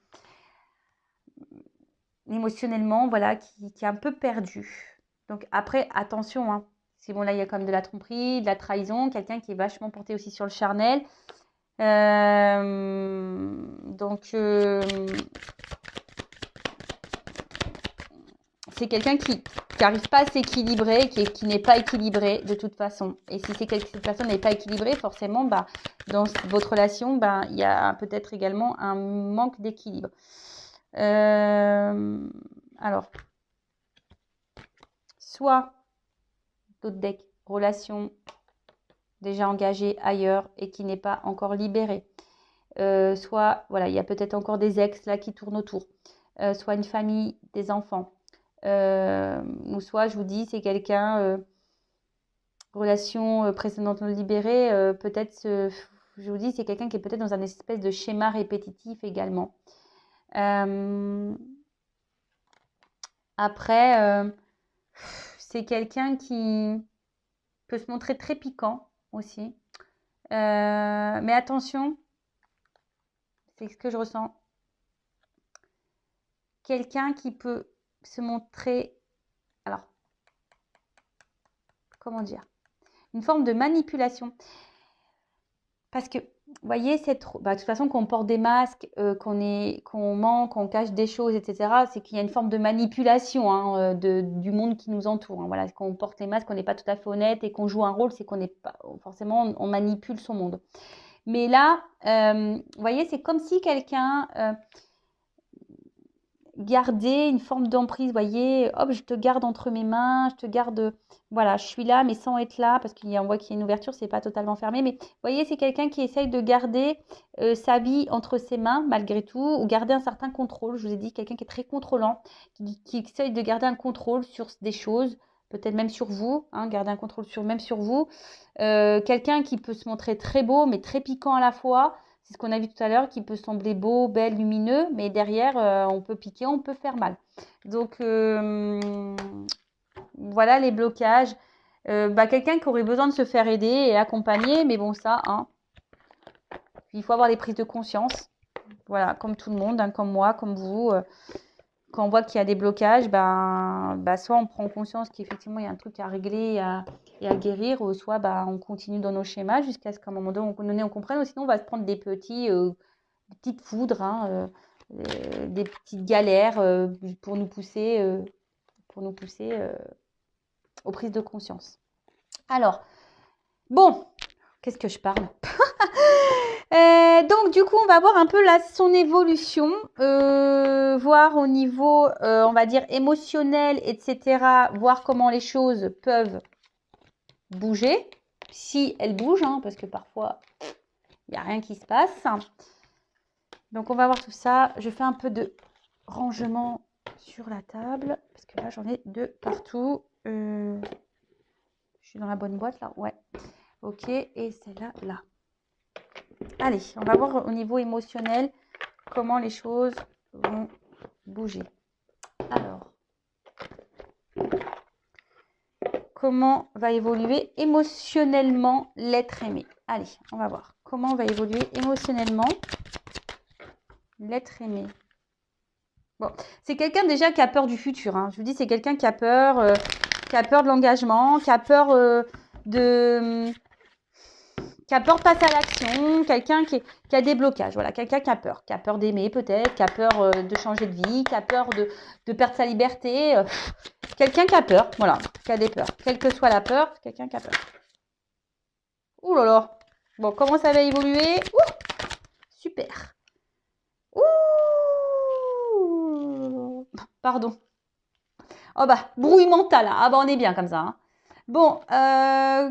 Speaker 1: émotionnellement, voilà, qui est un peu perdu. Donc après, attention, hein. C'est bon, là, il y a quand même de la tromperie, de la trahison, quelqu'un qui est vachement porté aussi sur le charnel. Donc, c'est quelqu'un qui n'arrive pas à s'équilibrer, qui n'est pas équilibré de toute façon. Et si cette personne n'est pas équilibrée, forcément, bah, dans votre relation, bah, il y a peut-être également un manque d'équilibre. Alors, soit d'autres decks, relation déjà engagée ailleurs et qui n'est pas encore libérée. Soit, voilà, il y a peut-être encore des ex là qui tournent autour. Soit une famille, des enfants. Ou soit, je vous dis, c'est quelqu'un, relation précédente non libérée, peut-être, je vous dis, c'est quelqu'un qui est peut-être dans un espèce de schéma répétitif également. Après, c'est quelqu'un qui peut se montrer très piquant aussi. Mais attention, c'est ce que je ressens. Quelqu'un qui peut se montrer, alors, comment dire, une forme de manipulation. Parce que, vous voyez, de toute façon, qu'on porte des masques, qu'on ment, qu'on cache des choses, etc., c'est qu'il y a une forme de manipulation hein, du monde qui nous entoure. Hein. Voilà, qu'on porte les masques, qu'on n'est pas tout à fait honnête et qu'on joue un rôle, c'est qu'on n'est pas forcément, on manipule son monde. Mais là, vous voyez, c'est comme si quelqu'un gardait une forme d'emprise. Vous voyez, hop, je te garde entre mes mains, je te garde, voilà, je suis là, mais sans être là, parce qu'on voit qu'il y a une ouverture, c'est pas totalement fermé. Mais vous voyez, c'est quelqu'un qui essaye de garder sa vie entre ses mains, malgré tout, ou garder un certain contrôle. Je vous ai dit, quelqu'un qui est très contrôlant, qui essaye de garder un contrôle sur des choses, peut-être même sur vous, hein, garder un contrôle même sur vous. Quelqu'un qui peut se montrer très beau, mais très piquant à la fois. C'est ce qu'on a vu tout à l'heure, qui peut sembler beau, belle, lumineux, mais derrière, on peut piquer, on peut faire mal. Donc, voilà les blocages. Quelqu'un qui aurait besoin de se faire aider et accompagner, mais bon, ça, hein, il faut avoir des prises de conscience. Voilà, comme tout le monde, hein, comme moi, comme vous. Quand on voit qu'il y a des blocages, soit on prend conscience qu'effectivement il y a un truc à régler et à guérir, ou soit on continue dans nos schémas jusqu'à ce qu'à un moment donné on comprenne, ou sinon on va se prendre des petites foudres, hein, des petites galères pour nous pousser, aux prises de conscience. Alors, bon, qu'est-ce que je parle? Donc du coup on va voir un peu là son évolution, voir au niveau on va dire émotionnel, etc., voir comment les choses peuvent bouger, si elles bougent, hein, parce que parfois il n'y a rien qui se passe. Donc on va voir tout ça. Je fais un peu de rangement sur la table parce que là j'en ai de partout. Je suis dans la bonne boîte là, ouais, ok, et celle-là là. Allez, on va voir au niveau émotionnel comment les choses vont bouger. Alors, comment va évoluer émotionnellement l'être aimé? Allez, on va voir. Comment va évoluer émotionnellement l'être aimé? Bon, c'est quelqu'un déjà qui a peur du futur, hein. Je vous dis, c'est quelqu'un qui a peur de l'engagement, qui a peur qui a peur de passer à l'action, quelqu'un qui a des blocages, voilà, quelqu'un qui a peur d'aimer peut-être, qui a peur de changer de vie, qui a peur de perdre sa liberté, quelqu'un qui a peur, voilà, qui a des peurs, quelle que soit la peur, quelqu'un qui a peur. Ouh là là, bon, comment ça va évoluer? Ouh, super. Ouh, pardon. Oh brouille mentale, hein. Ah on est bien comme ça, hein. Bon,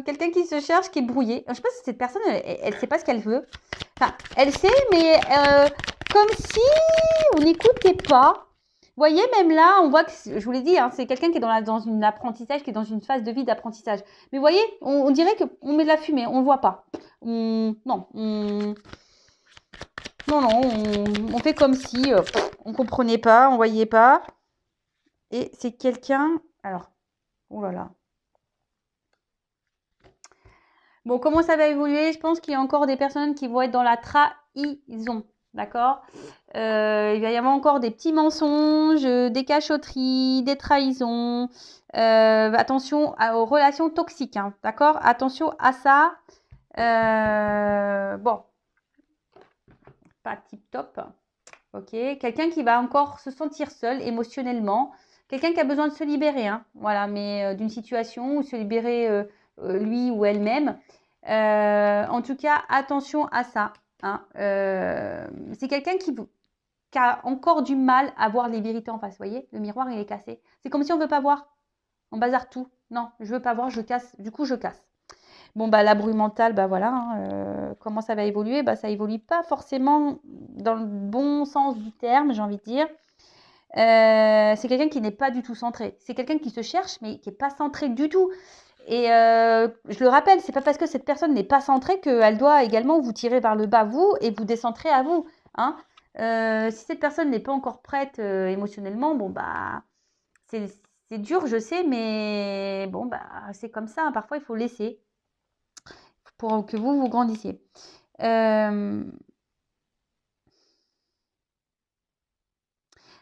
Speaker 1: quelqu'un qui se cherche, qui est brouillé. Je ne sais pas si cette personne, elle ne sait pas ce qu'elle veut. Enfin, elle sait, mais comme si on n'écoutait pas. Vous voyez, même là, on voit que, je vous l'ai dit, hein, c'est quelqu'un qui est dans un apprentissage, qui est dans une phase de vie d'apprentissage. Mais vous voyez, on dirait qu'on met de la fumée, on ne voit pas. Non, on fait comme si on ne comprenait pas, on ne voyait pas. Et c'est quelqu'un... Alors, oh là là. Bon, comment ça va évoluer? Je pense qu'il y a encore des personnes qui vont être dans la trahison, d'accord? Il va y avoir encore des petits mensonges, des cachotteries, des trahisons. Attention aux relations toxiques, hein, d'accord? Attention à ça. Bon, pas tip top. Ok, quelqu'un qui va encore se sentir seul émotionnellement. Quelqu'un qui a besoin de se libérer, hein, voilà, mais d'une situation ou se libérer lui ou elle-même. En tout cas, attention à ça, hein. C'est quelqu'un qui a encore du mal à voir les vérités en face. Vous voyez, le miroir, il est cassé. C'est comme si on ne veut pas voir. On bazarde tout. Non, je ne veux pas voir, je casse. Du coup, je casse. Bon, la bruit mentale, voilà, hein, comment ça va évoluer? Ça évolue pas forcément dans le bon sens du terme, j'ai envie de dire. C'est quelqu'un qui n'est pas du tout centré. C'est quelqu'un qui se cherche, mais qui n'est pas centré du tout. Et je le rappelle, c'est pas parce que cette personne n'est pas centrée qu'elle doit également vous tirer vers le bas, vous, et vous décentrer à vous, hein. Si cette personne n'est pas encore prête émotionnellement, c'est dur, je sais, mais bon, c'est comme ça, hein. Parfois, il faut laisser pour que vous grandissiez.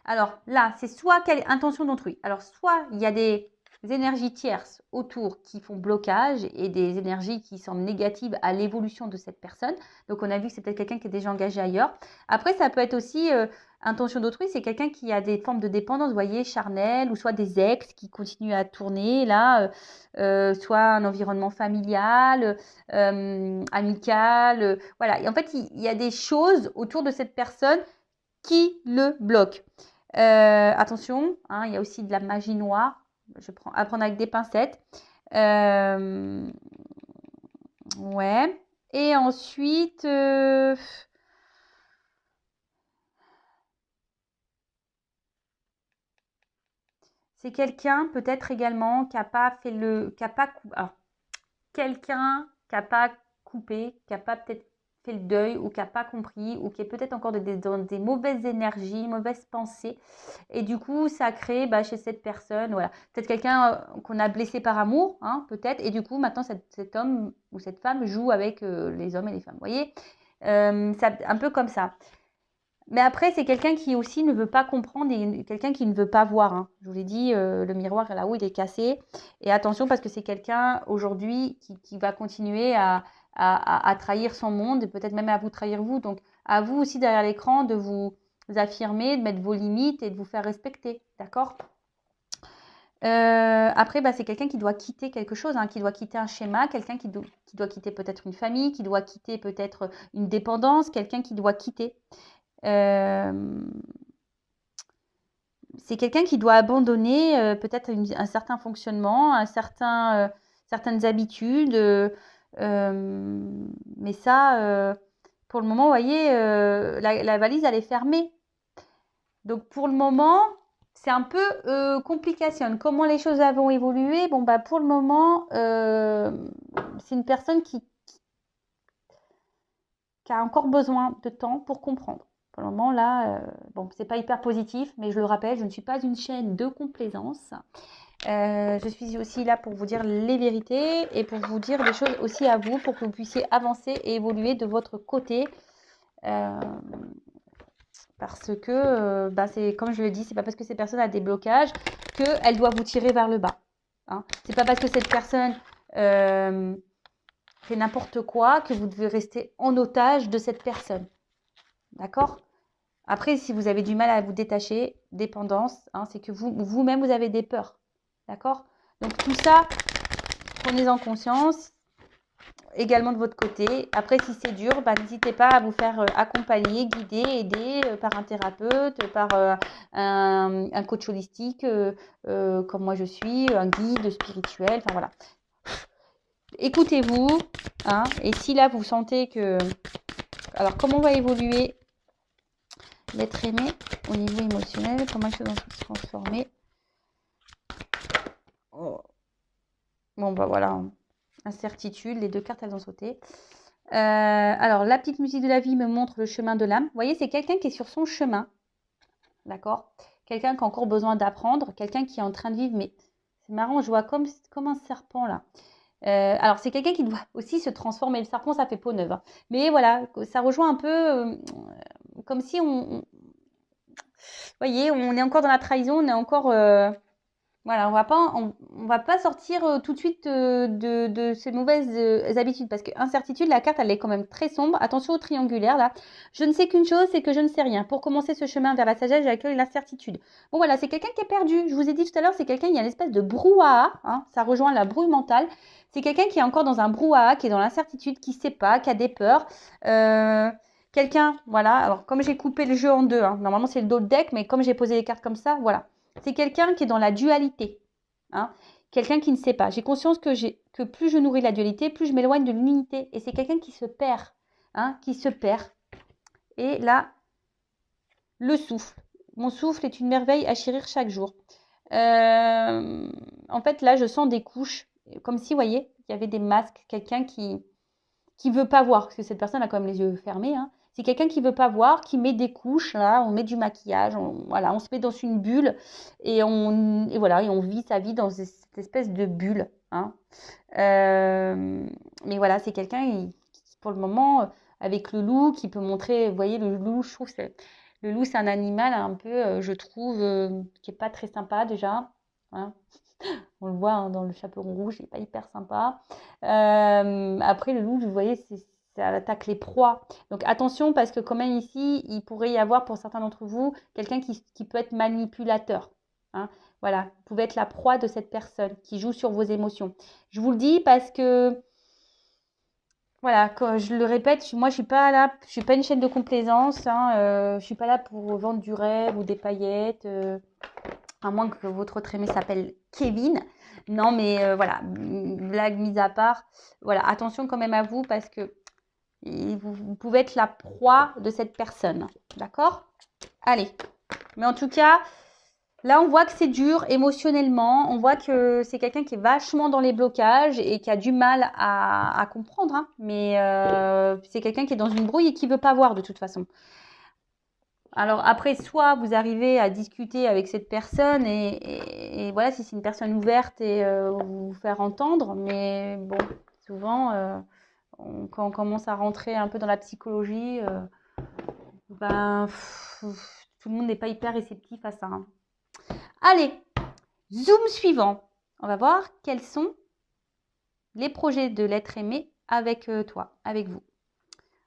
Speaker 1: Alors là, c'est soit quelle intention d'autrui. Alors soit il y a des énergies tierces autour qui font blocage et des énergies qui semblent négatives à l'évolution de cette personne. Donc on a vu que c'est peut-être quelqu'un qui est déjà engagé ailleurs. Après, ça peut être aussi intention d'autrui, c'est quelqu'un qui a des formes de dépendance, vous voyez, charnelle, ou soit des ex qui continuent à tourner là, soit un environnement familial, amical, voilà. Et en fait, il y a des choses autour de cette personne qui le bloquent. Attention, hein, il y a aussi de la magie noire. Je prends à prendre avec des pincettes. Ouais. Et ensuite, c'est quelqu'un peut-être également qui n'a pas fait quelqu'un qui n'a pas coupé, qui n'a pas peut-être fait le deuil ou qui n'a pas compris ou qui est peut-être encore dans des mauvaises énergies, mauvaises pensées. Et du coup, ça crée chez cette personne, voilà, peut-être quelqu'un qu'on a blessé par amour, hein, peut-être. Et du coup, maintenant, cet homme ou cette femme joue avec les hommes et les femmes. Vous voyez, c'est un peu comme ça. Mais après, c'est quelqu'un qui aussi ne veut pas comprendre et quelqu'un qui ne veut pas voir, hein. Je vous l'ai dit, le miroir là-haut, il est cassé. Et attention parce que c'est quelqu'un aujourd'hui qui va continuer à trahir son monde et peut-être même à vous trahir vous. Donc, à vous aussi derrière l'écran de vous affirmer, de mettre vos limites et de vous faire respecter. D'accord? Après, bah, c'est quelqu'un qui doit quitter quelque chose, hein, qui doit quitter un schéma, quelqu'un qui doit quitter peut-être une famille, qui doit quitter peut-être une dépendance, quelqu'un qui doit quitter. Euh, c'est quelqu'un qui doit abandonner peut-être un certain fonctionnement, certaines habitudes. Mais ça, pour le moment, vous voyez, la valise, elle est fermée. Donc, pour le moment, c'est un peu complication. Comment les choses vont évoluer? Bon, bah, pour le moment, c'est une personne qui a encore besoin de temps pour comprendre. Pour le moment, là, bon, c'est pas hyper positif, mais je le rappelle, je ne suis pas une chaîne de complaisance. Je suis aussi là pour vous dire les vérités et pour vous dire des choses aussi à vous, pour que vous puissiez avancer et évoluer de votre côté. Parce que, bah, c'est comme je le dis, c'est pas parce que cette personne a des blocages qu'elle doit vous tirer vers le bas. Hein. C'est pas parce que cette personne fait n'importe quoi que vous devez rester en otage de cette personne. D'accord? Après, si vous avez du mal à vous détacher, dépendance, hein, c'est que vous-même, vous avez des peurs. D'accord? Donc tout ça, prenez-en conscience également de votre côté. Après, si c'est dur, bah, n'hésitez pas à vous faire accompagner, guider, aider par un thérapeute, par un coach holistique, comme moi je suis, un guide spirituel, enfin voilà. Écoutez-vous, hein, et si là vous sentez que... Alors, comment va évoluer l'être aimé au niveau émotionnel? Comment les choses vont se transformer? Oh. Bon, bah voilà, incertitude, les deux cartes elles ont sauté. Alors, la petite musique de la vie me montre le chemin de l'âme. Vous voyez, c'est quelqu'un qui est sur son chemin, d'accord? Quelqu'un qui a encore besoin d'apprendre, quelqu'un qui est en train de vivre, mais c'est marrant, je vois comme un serpent là. Alors, c'est quelqu'un qui doit aussi se transformer. Le serpent, ça fait peau neuve, hein. Mais voilà, ça rejoint un peu comme si vous voyez, on est encore dans la trahison, on est encore... Voilà, on va pas sortir tout de suite de ces mauvaises habitudes parce que incertitude, la carte, elle est quand même très sombre. Attention au triangulaire là. Je ne sais qu'une chose, c'est que je ne sais rien. Pour commencer ce chemin vers la sagesse, j'accueille l'incertitude. Bon voilà, c'est quelqu'un qui est perdu. Je vous ai dit tout à l'heure, c'est quelqu'un, il y a une espèce de brouhaha, hein, ça rejoint la brouille mentale. C'est quelqu'un qui est encore dans un brouhaha, qui est dans l'incertitude, qui ne sait pas, qui a des peurs. Quelqu'un, voilà, alors comme j'ai coupé le jeu en deux, hein, normalement c'est le dos de deck, mais comme j'ai posé les cartes comme ça, voilà. C'est quelqu'un qui est dans la dualité, hein. Quelqu'un qui ne sait pas. J'ai conscience que plus je nourris la dualité, plus je m'éloigne de l'unité. Et c'est quelqu'un qui se perd, hein, qui se perd. Et là, le souffle. Mon souffle est une merveille à chérir chaque jour. En fait, là, je sens des couches, comme si, vous voyez, il y avait des masques. Quelqu'un qui veut pas voir, parce que cette personne a quand même les yeux fermés, hein. C'est quelqu'un qui veut pas voir, qui met des couches, là, on met du maquillage, voilà, on se met dans une bulle et voilà, et on vit sa vie dans cette espèce de bulle, hein. Mais voilà, c'est quelqu'un qui, pour le moment, avec le loup, qui peut montrer, vous voyez, le loup, je trouve, le loup, c'est un animal un peu, je trouve, qui est pas très sympa déjà, hein. On le voit hein, dans le chaperon rouge, il n'est pas hyper sympa. Après, le loup, vous voyez, ça attaque les proies. Donc attention parce que quand même ici, il pourrait y avoir pour certains d'entre vous quelqu'un qui peut être manipulateur, hein. Voilà, vous pouvez être la proie de cette personne qui joue sur vos émotions. Je vous le dis parce que, voilà, quand je le répète, moi je suis pas là, je suis pas une chaîne de complaisance, hein, je suis pas là pour vendre du rêve ou des paillettes. À moins que votre autre aimé s'appelle Kevin. Non, mais voilà, blague mise à part. Voilà, attention quand même à vous parce que vous pouvez être la proie de cette personne. D'accord? Allez. Mais en tout cas, là, on voit que c'est dur émotionnellement. On voit que c'est quelqu'un qui est vachement dans les blocages et qui a du mal à comprendre, hein. Mais c'est quelqu'un qui est dans une brouille et qui ne veut pas voir de toute façon. Alors après, soit vous arrivez à discuter avec cette personne et voilà, si c'est une personne ouverte et vous faire entendre, mais bon, souvent, quand on commence à rentrer un peu dans la psychologie, Ben, tout le monde n'est pas hyper réceptif à ça, hein. Allez, zoom suivant. On va voir quels sont les projets de l'être aimé avec toi, avec vous.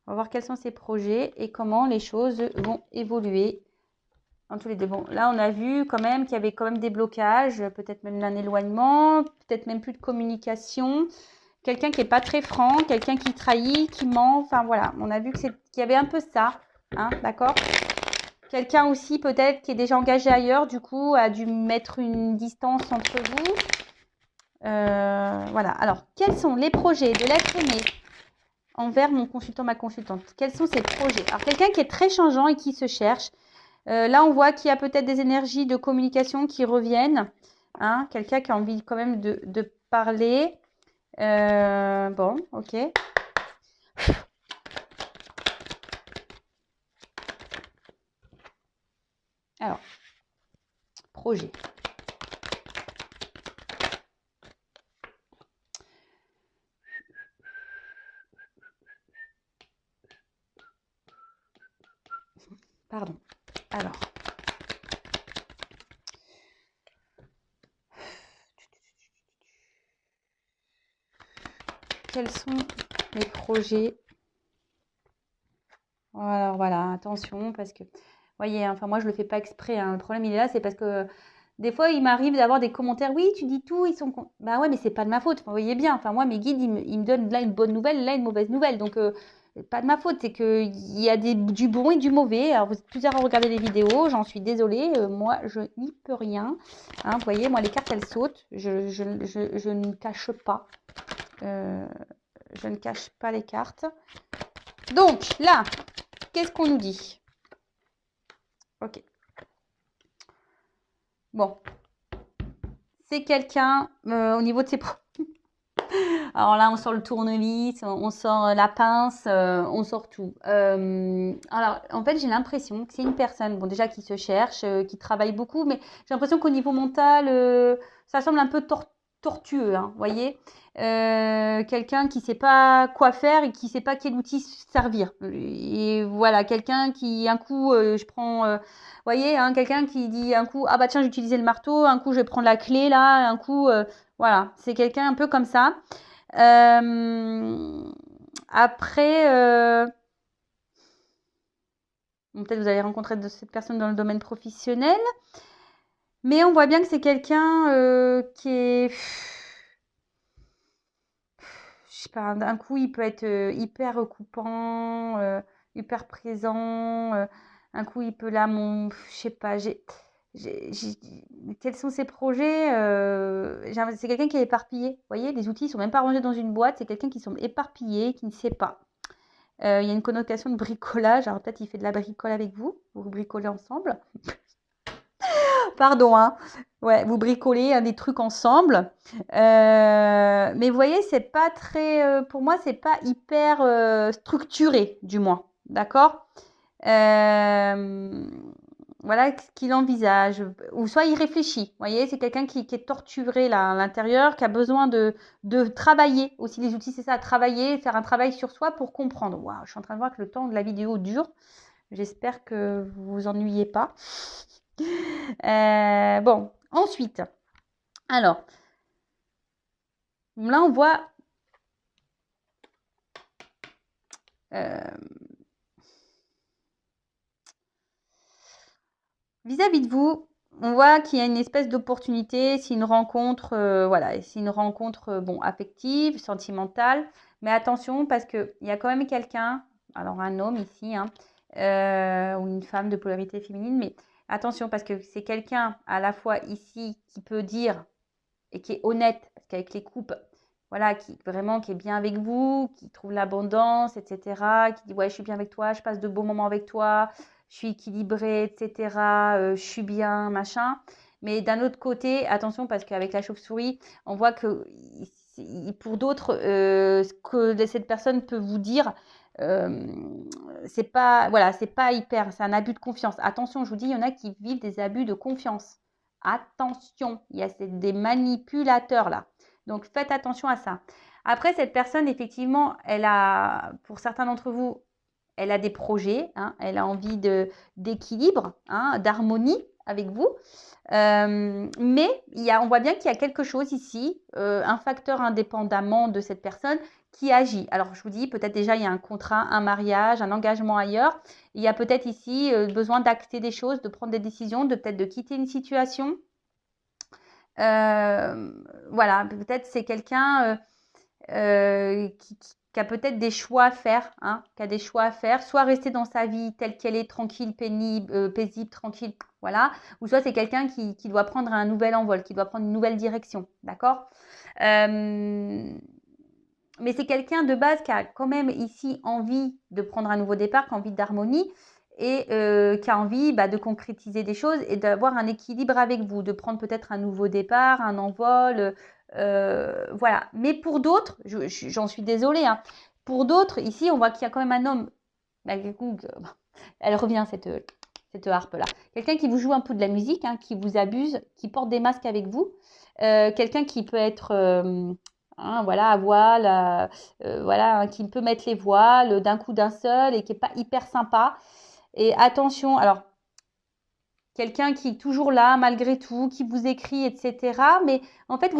Speaker 1: On va voir quels sont ces projets et comment les choses vont évoluer en tous les deux. Bon, là, on a vu quand même qu'il y avait quand même des blocages, peut-être même un éloignement, peut-être même plus de communication. Quelqu'un qui n'est pas très franc, quelqu'un qui trahit, qui ment. Enfin, voilà, on a vu qu'il y avait un peu ça, hein, d'accord? Quelqu'un aussi peut-être qui est déjà engagé ailleurs, du coup, a dû mettre une distance entre vous. Voilà. Alors, quels sont les projets de l'être aimé envers mon consultant, ma consultante? Quels sont ces projets? Alors, quelqu'un qui est très changeant et qui se cherche. Là, on voit qu'il y a peut-être des énergies de communication qui reviennent. Hein, quelqu'un qui a envie quand même de parler. Bon, ok. Alors, projet. Pardon. Alors. Quels sont les projets? Alors voilà, attention parce que, voyez, enfin moi je le fais pas exprès, hein. Le problème il est là, c'est parce que des fois il m'arrive d'avoir des commentaires, oui tu dis tout, ils sont bah ouais mais c'est pas de ma faute. Enfin, vous voyez bien, enfin moi mes guides ils me donnent là une bonne nouvelle, là une mauvaise nouvelle, donc pas de ma faute, c'est que il y a du bon et du mauvais. Alors vous êtes plusieurs à regarder les vidéos, j'en suis désolée, moi je n'y peux rien. Hein, vous voyez, moi les cartes elles sautent, je ne cache pas. Je ne cache pas les cartes. Donc, là, qu'est-ce qu'on nous dit? Ok. Bon. C'est quelqu'un, au niveau de ses... Alors là, on sort le tournevis, on sort la pince, on sort tout. Alors, en fait, j'ai l'impression que c'est une personne, bon, déjà qui se cherche, qui travaille beaucoup, mais j'ai l'impression qu'au niveau mental, ça semble un peu tortueux, hein, vous voyez. Quelqu'un qui sait pas quoi faire et qui sait pas quel outil servir. Et voilà, quelqu'un qui, un coup, je prends... vous voyez, hein, quelqu'un qui dit un coup, ah bah tiens, j'ai utilisé le marteau, un coup, je vais prendre la clé là, un coup... voilà, c'est quelqu'un un peu comme ça. Euh, après, bon, peut-être vous allez rencontrer cette personne dans le domaine professionnel, mais on voit bien que c'est quelqu'un qui est, je sais pas, d'un coup il peut être hyper recoupant, hyper présent, un coup il peut là, je sais pas, quels sont ses projets? C'est quelqu'un qui est éparpillé. Vous voyez, les outils ne sont même pas rangés dans une boîte. C'est quelqu'un qui semble éparpillé, qui ne sait pas. Il y a une connotation de bricolage. Alors peut-être il fait de la bricole avec vous. Vous bricolez ensemble. Pardon, hein. Ouais, vous bricolez des trucs ensemble. Mais vous voyez, c'est pas très... pour moi, c'est pas hyper structuré, du moins. D'accord? Voilà ce qu'il envisage. Ou soit il réfléchit. Vous voyez, c'est quelqu'un qui est torturé là, à l'intérieur, qui a besoin de travailler. Aussi, les outils, c'est ça, travailler, faire un travail sur soi pour comprendre. Waouh, je suis en train de voir que le temps de la vidéo dure. J'espère que vous vous ennuyez pas. Bon, ensuite. Alors, là, on voit... vis-à-vis de vous, on voit qu'il y a une espèce d'opportunité, c'est une rencontre, voilà, c'est une rencontre, bon, affective, sentimentale, mais attention parce qu'il y a quand même quelqu'un, alors un homme ici, hein, ou une femme de polarité féminine, mais attention parce que c'est quelqu'un à la fois ici qui peut dire et qui est honnête, parce qu'avec les coupes, voilà, qui vraiment qui est bien avec vous, qui trouve l'abondance, etc., qui dit ouais, je suis bien avec toi, je passe de beaux moments avec toi, je suis équilibrée, etc., je suis bien, machin. Mais d'un autre côté, attention, parce qu'avec la chauve-souris, on voit que pour d'autres, ce que cette personne peut vous dire, euh, c'est pas, voilà, c'est pas hyper, c'est un abus de confiance. Attention, je vous dis, il y en a qui vivent des abus de confiance. Attention, il y a des manipulateurs là. Donc faites attention à ça. Après, cette personne, effectivement, elle a, pour certains d'entre vous, elle a des projets, hein, elle a envie d'équilibre, hein, d'harmonie avec vous. Mais on voit bien qu'il y a quelque chose ici, un facteur indépendamment de cette personne qui agit. Alors, je vous dis, peut-être déjà, il y a un contrat, un mariage, un engagement ailleurs. Il y a peut-être ici besoin d'acter des choses, de prendre des décisions, peut-être de quitter une situation. Voilà, peut-être c'est quelqu'un qui a peut-être des choix à faire, hein, qui a des choix à faire, soit rester dans sa vie telle qu'elle est, tranquille, pénible, paisible, tranquille, voilà, ou soit c'est quelqu'un qui doit prendre un nouvel envol, qui doit prendre une nouvelle direction, d'accord. Mais c'est quelqu'un de base qui a quand même ici envie de prendre un nouveau départ, qui a envie d'harmonie et qui a envie de concrétiser des choses et d'avoir un équilibre avec vous, de prendre peut-être un nouveau départ, un envol, voilà. Mais pour d'autres, j'en suis désolée, hein, pour d'autres, ici, on voit qu'il y a quand même un homme, malgré tout, elle revient cette harpe-là. Quelqu'un qui vous joue un peu de la musique, hein, qui vous abuse, qui porte des masques avec vous. Quelqu'un qui peut être hein, voilà, à voile, voilà, qui peut mettre les voiles d'un coup d'un seul et qui n'est pas hyper sympa. Et attention, alors, quelqu'un qui est toujours là malgré tout, qui vous écrit, etc. Mais en fait,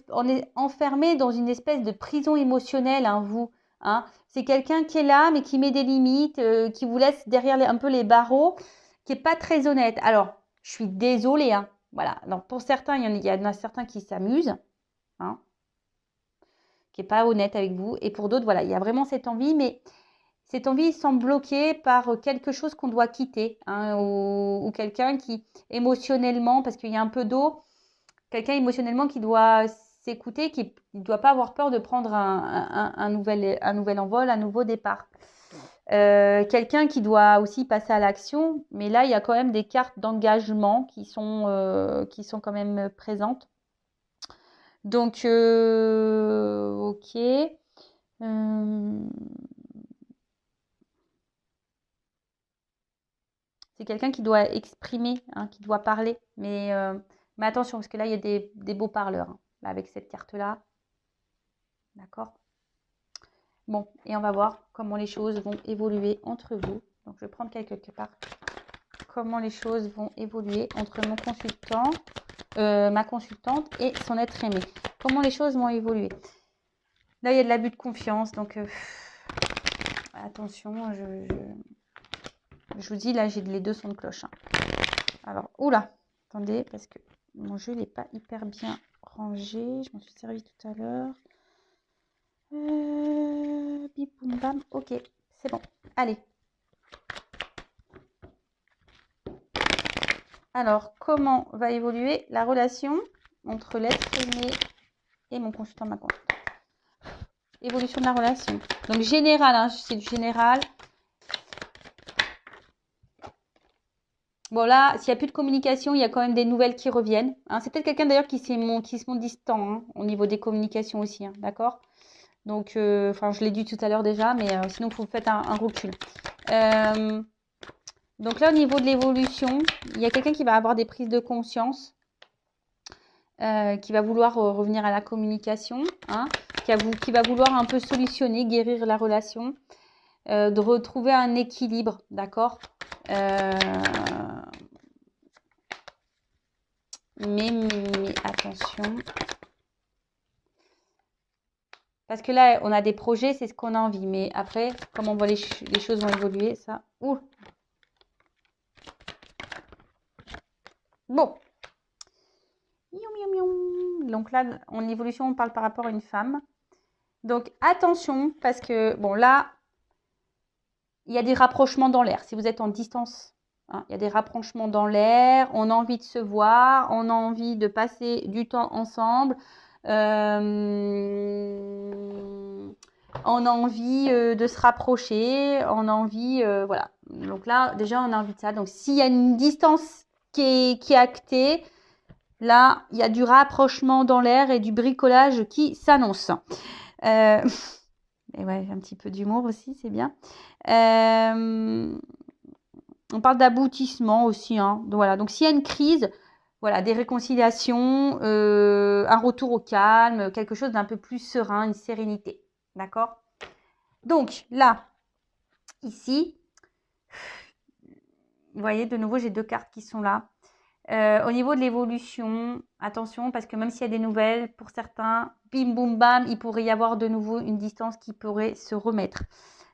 Speaker 1: on est enfermé dans une espèce de prison émotionnelle, hein, vous. Hein. C'est quelqu'un qui est là, mais qui met des limites, qui vous laisse derrière un peu les barreaux, qui n'est pas très honnête. Alors, je suis désolée. Hein. Voilà. Donc, pour certains, il y en a certains qui s'amusent, hein, qui n'est pas honnête avec vous. Et pour d'autres, voilà, il y a vraiment cette envie, mais cette envie semble bloquée par quelque chose qu'on doit quitter, hein, ou quelqu'un qui émotionnellement, parce qu'il y a un peu d'eau, quelqu'un émotionnellement qui doit s'écouter, qui ne doit pas avoir peur de prendre un nouvel envol, un nouveau départ. Quelqu'un qui doit aussi passer à l'action, mais là, il y a quand même des cartes d'engagement qui sont quand même présentes. Donc, ok. C'est quelqu'un qui doit exprimer, hein, qui doit parler. Mais attention, parce que là, il y a des beaux parleurs, hein, là, avec cette carte-là. D'accord. Bon, et on va voir comment les choses vont évoluer entre vous. Donc, je vais prendre quelque part comment les choses vont évoluer entre mon consultant, ma consultante et son être aimé. Comment les choses vont évoluer. Là, il y a de l'abus de confiance. Donc, attention, je vous dis, là, j'ai les deux sons de cloche. Hein. Alors, oula, attendez, parce que mon jeu n'est pas hyper bien rangé. Je m'en suis servi tout à l'heure. Bip, boum, bam. Ok, c'est bon. Allez. Alors, comment va évoluer la relation entre l'être aimé et mon consultant, ma consultante? Évolution de la relation. Donc, général, hein, c'est du général. Bon, là, s'il n'y a plus de communication, il y a quand même des nouvelles qui reviennent. Hein. C'est peut-être quelqu'un d'ailleurs qui se montre distant, hein, au niveau des communications aussi. Hein, d'accord. Donc, je l'ai dit tout à l'heure déjà, mais sinon, il faut faire un recul. Donc là, au niveau de l'évolution, il y a quelqu'un qui va avoir des prises de conscience, qui va vouloir revenir à la communication, hein, qui va vouloir un peu solutionner, guérir la relation, de retrouver un équilibre, d'accord. Mais attention. Parce que là, on a des projets, c'est ce qu'on a envie. Mais après, comment on voit les choses vont évoluer, ça. Ouh. Bon. Donc là, en évolution, on parle par rapport à une femme. Donc attention, parce que, bon, là, il y a des rapprochements dans l'air. Si vous êtes en distance, hein, il y a des rapprochements dans l'air. On a envie de se voir, on a envie de passer du temps ensemble. On a envie de se rapprocher, on a envie, voilà. Donc là, déjà, on a envie de ça. Donc, s'il y a une distance qui est actée, là, il y a du rapprochement dans l'air et du bricolage qui s'annonce. Et ouais, un petit peu d'humour aussi, c'est bien. On parle d'aboutissement aussi. Hein. Donc, voilà. Donc, s'il y a une crise, voilà, des réconciliations, un retour au calme, quelque chose d'un peu plus serein, une sérénité. D'accord? Donc, là, Ici, vous voyez, de nouveau, j'ai 2 cartes qui sont là. Au niveau de l'évolution, attention, parce que même s'il y a des nouvelles, pour certains, bim, boum, bam, il pourrait y avoir de nouveau une distance qui pourrait se remettre.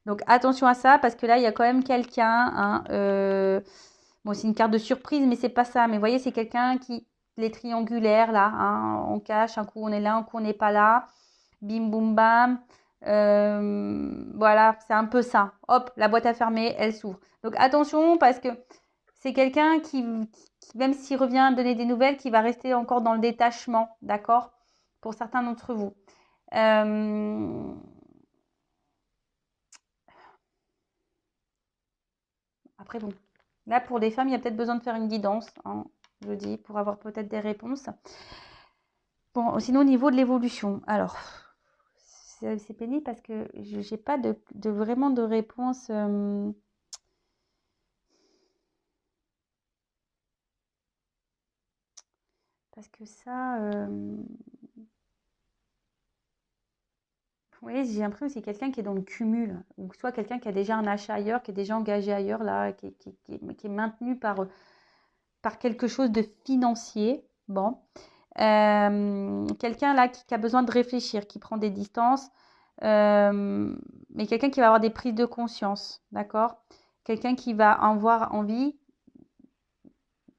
Speaker 1: Donc, attention à ça, parce que là, il y a quand même quelqu'un, hein, bon, c'est une carte de surprise, mais c'est pas ça. Mais vous voyez, c'est quelqu'un qui, les triangulaires, là, hein, on cache, un coup on est là, un coup on n'est pas là. Bim, boum, bam. Voilà, c'est un peu ça. Hop, la boîte à fermer, elle s'ouvre. Donc, attention, parce que c'est quelqu'un qui, même s'il revient donner des nouvelles, qui va rester encore dans le détachement, d'accord? Pour certains d'entre vous. Après, bon, là, pour les femmes, il y a peut-être besoin de faire une guidance, hein, je dis, pour avoir peut-être des réponses. Bon, sinon, au niveau de l'évolution, alors, c'est pénible parce que je n'ai pas vraiment de réponse. Parce que ça, oui, j'ai l'impression que c'est quelqu'un qui est dans le cumul, ou soit quelqu'un qui a déjà un achat ailleurs, qui est déjà engagé ailleurs, là, qui est maintenu par quelque chose de financier. Bon. Quelqu'un là qui a besoin de réfléchir, qui prend des distances, mais quelqu'un qui va avoir des prises de conscience, d'accord? Quelqu'un qui va avoir envie,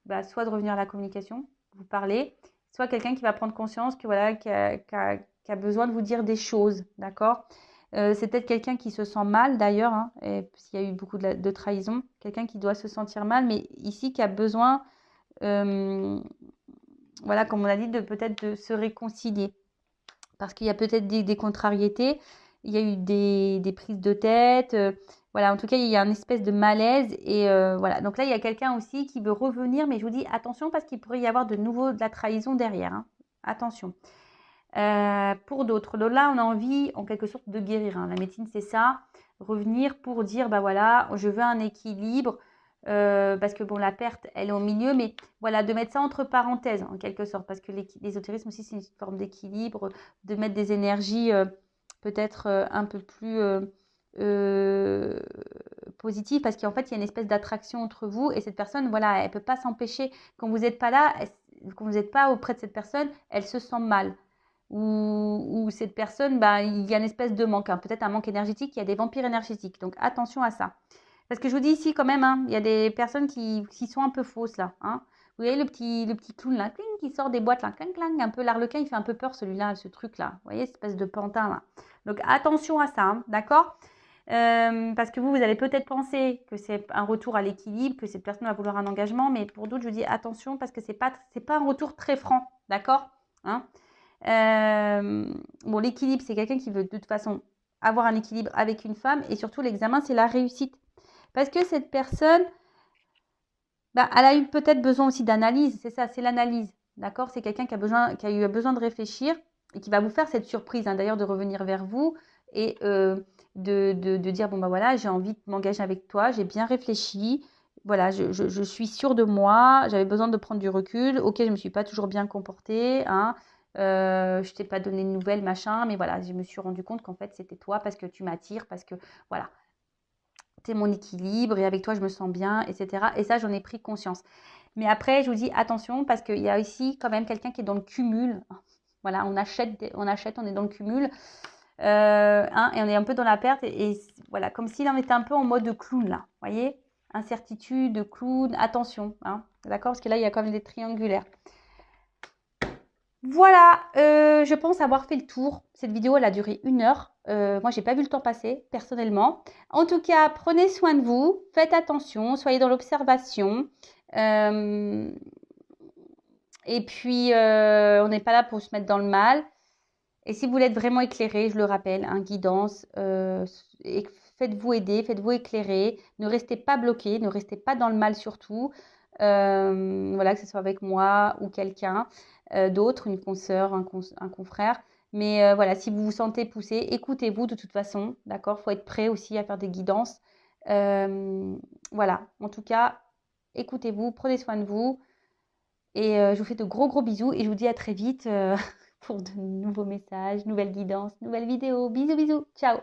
Speaker 1: bah, soit de revenir à la communication, vous parler, soit quelqu'un qui va prendre conscience que voilà, qui a besoin de vous dire des choses, d'accord? C'est peut-être quelqu'un qui se sent mal d'ailleurs, hein, s'il y a eu beaucoup de trahison, quelqu'un qui doit se sentir mal, mais ici qui a besoin, voilà, comme on a dit, de peut-être de se réconcilier. Parce qu'il y a peut-être des contrariétés, il y a eu des prises de tête, voilà, en tout cas, il y a une espèce de malaise, et voilà. Donc là, il y a quelqu'un aussi qui veut revenir, mais je vous dis attention parce qu'il pourrait y avoir de nouveau de la trahison derrière, hein. Attention. Pour d'autres, donc là, on a envie, en quelque sorte, de guérir, hein. La médecine, c'est ça, revenir pour dire, bah voilà, je veux un équilibre, parce que bon, la perte, elle est au milieu, mais voilà, de mettre ça entre parenthèses, en quelque sorte, parce que l'ésotérisme aussi, c'est une forme d'équilibre, de mettre des énergies peut-être un peu plus euh, positives, parce qu'en fait, il y a une espèce d'attraction entre vous, et cette personne, voilà, elle ne peut pas s'empêcher, quand vous n'êtes pas là, quand vous n'êtes pas auprès de cette personne, elle se sent mal. Ou cette personne, bah, il y a une espèce de manque, hein, peut-être un manque énergétique, il y a des vampires énergétiques. Donc attention à ça. Parce que je vous dis ici quand même, hein, il y a des personnes qui sont un peu fausses là, hein. Vous voyez le petit clown là, cling, qui sort des boîtes là, clang, clang, un peu l'arlequin, il fait un peu peur celui-là, ce truc là. Vous voyez, cette espèce de pantin là. Donc attention à ça, hein, d'accord? Parce que vous allez peut-être penser que c'est un retour à l'équilibre, que cette personne va vouloir un engagement, mais pour d'autres, je vous dis attention parce que c'est pas un retour très franc, d'accord, hein? Bon, l'équilibre, c'est quelqu'un qui veut de toute façon avoir un équilibre avec une femme, et surtout l'examen, c'est la réussite. Parce que cette personne, bah, elle a eu peut-être besoin aussi d'analyse, c'est ça, c'est l'analyse, d'accord? C'est quelqu'un qui a eu besoin de réfléchir et qui va vous faire cette surprise, hein, d'ailleurs, de revenir vers vous et de dire, bon, bah voilà, j'ai envie de m'engager avec toi, j'ai bien réfléchi, voilà, je suis sûre de moi, j'avais besoin de prendre du recul, ok, je ne me suis pas toujours bien comportée, hein, je t'ai pas donné de nouvelles, machin, mais voilà, je me suis rendu compte qu'en fait, c'était toi parce que tu m'attires, parce que, voilà, tu es mon équilibre et avec toi, je me sens bien, etc. Et ça, j'en ai pris conscience. Mais après, je vous dis attention parce qu'il y a ici quand même quelqu'un qui est dans le cumul. Voilà, on achète, on est dans le cumul, hein, et on est un peu dans la perte. Et voilà, comme s'il en était un peu en mode clown là. Vous voyez? Incertitude, clown, attention, hein, d'accord? Parce que là, il y a quand même des triangulaires. Voilà, je pense avoir fait le tour. Cette vidéo, elle a duré 1 heure. Moi, j'ai pas vu le temps passer, personnellement. En tout cas, prenez soin de vous, faites attention, soyez dans l'observation. Euh, et puis, on n'est pas là pour se mettre dans le mal. Et si vous voulez être vraiment éclairé, je le rappelle, hein, guidance, faites-vous aider, faites-vous éclairer. Ne restez pas bloqué, ne restez pas dans le mal surtout. Voilà, que ce soit avec moi ou quelqu'un d'autre, une consoeur, un confrère. Mais voilà, si vous vous sentez poussé, écoutez-vous de toute façon, d'accord? Il faut être prêt aussi à faire des guidances. Voilà, en tout cas, écoutez-vous, prenez soin de vous. Et je vous fais de gros gros bisous et je vous dis à très vite pour de nouveaux messages, nouvelles guidances, nouvelles vidéos. Bisous bisous, ciao!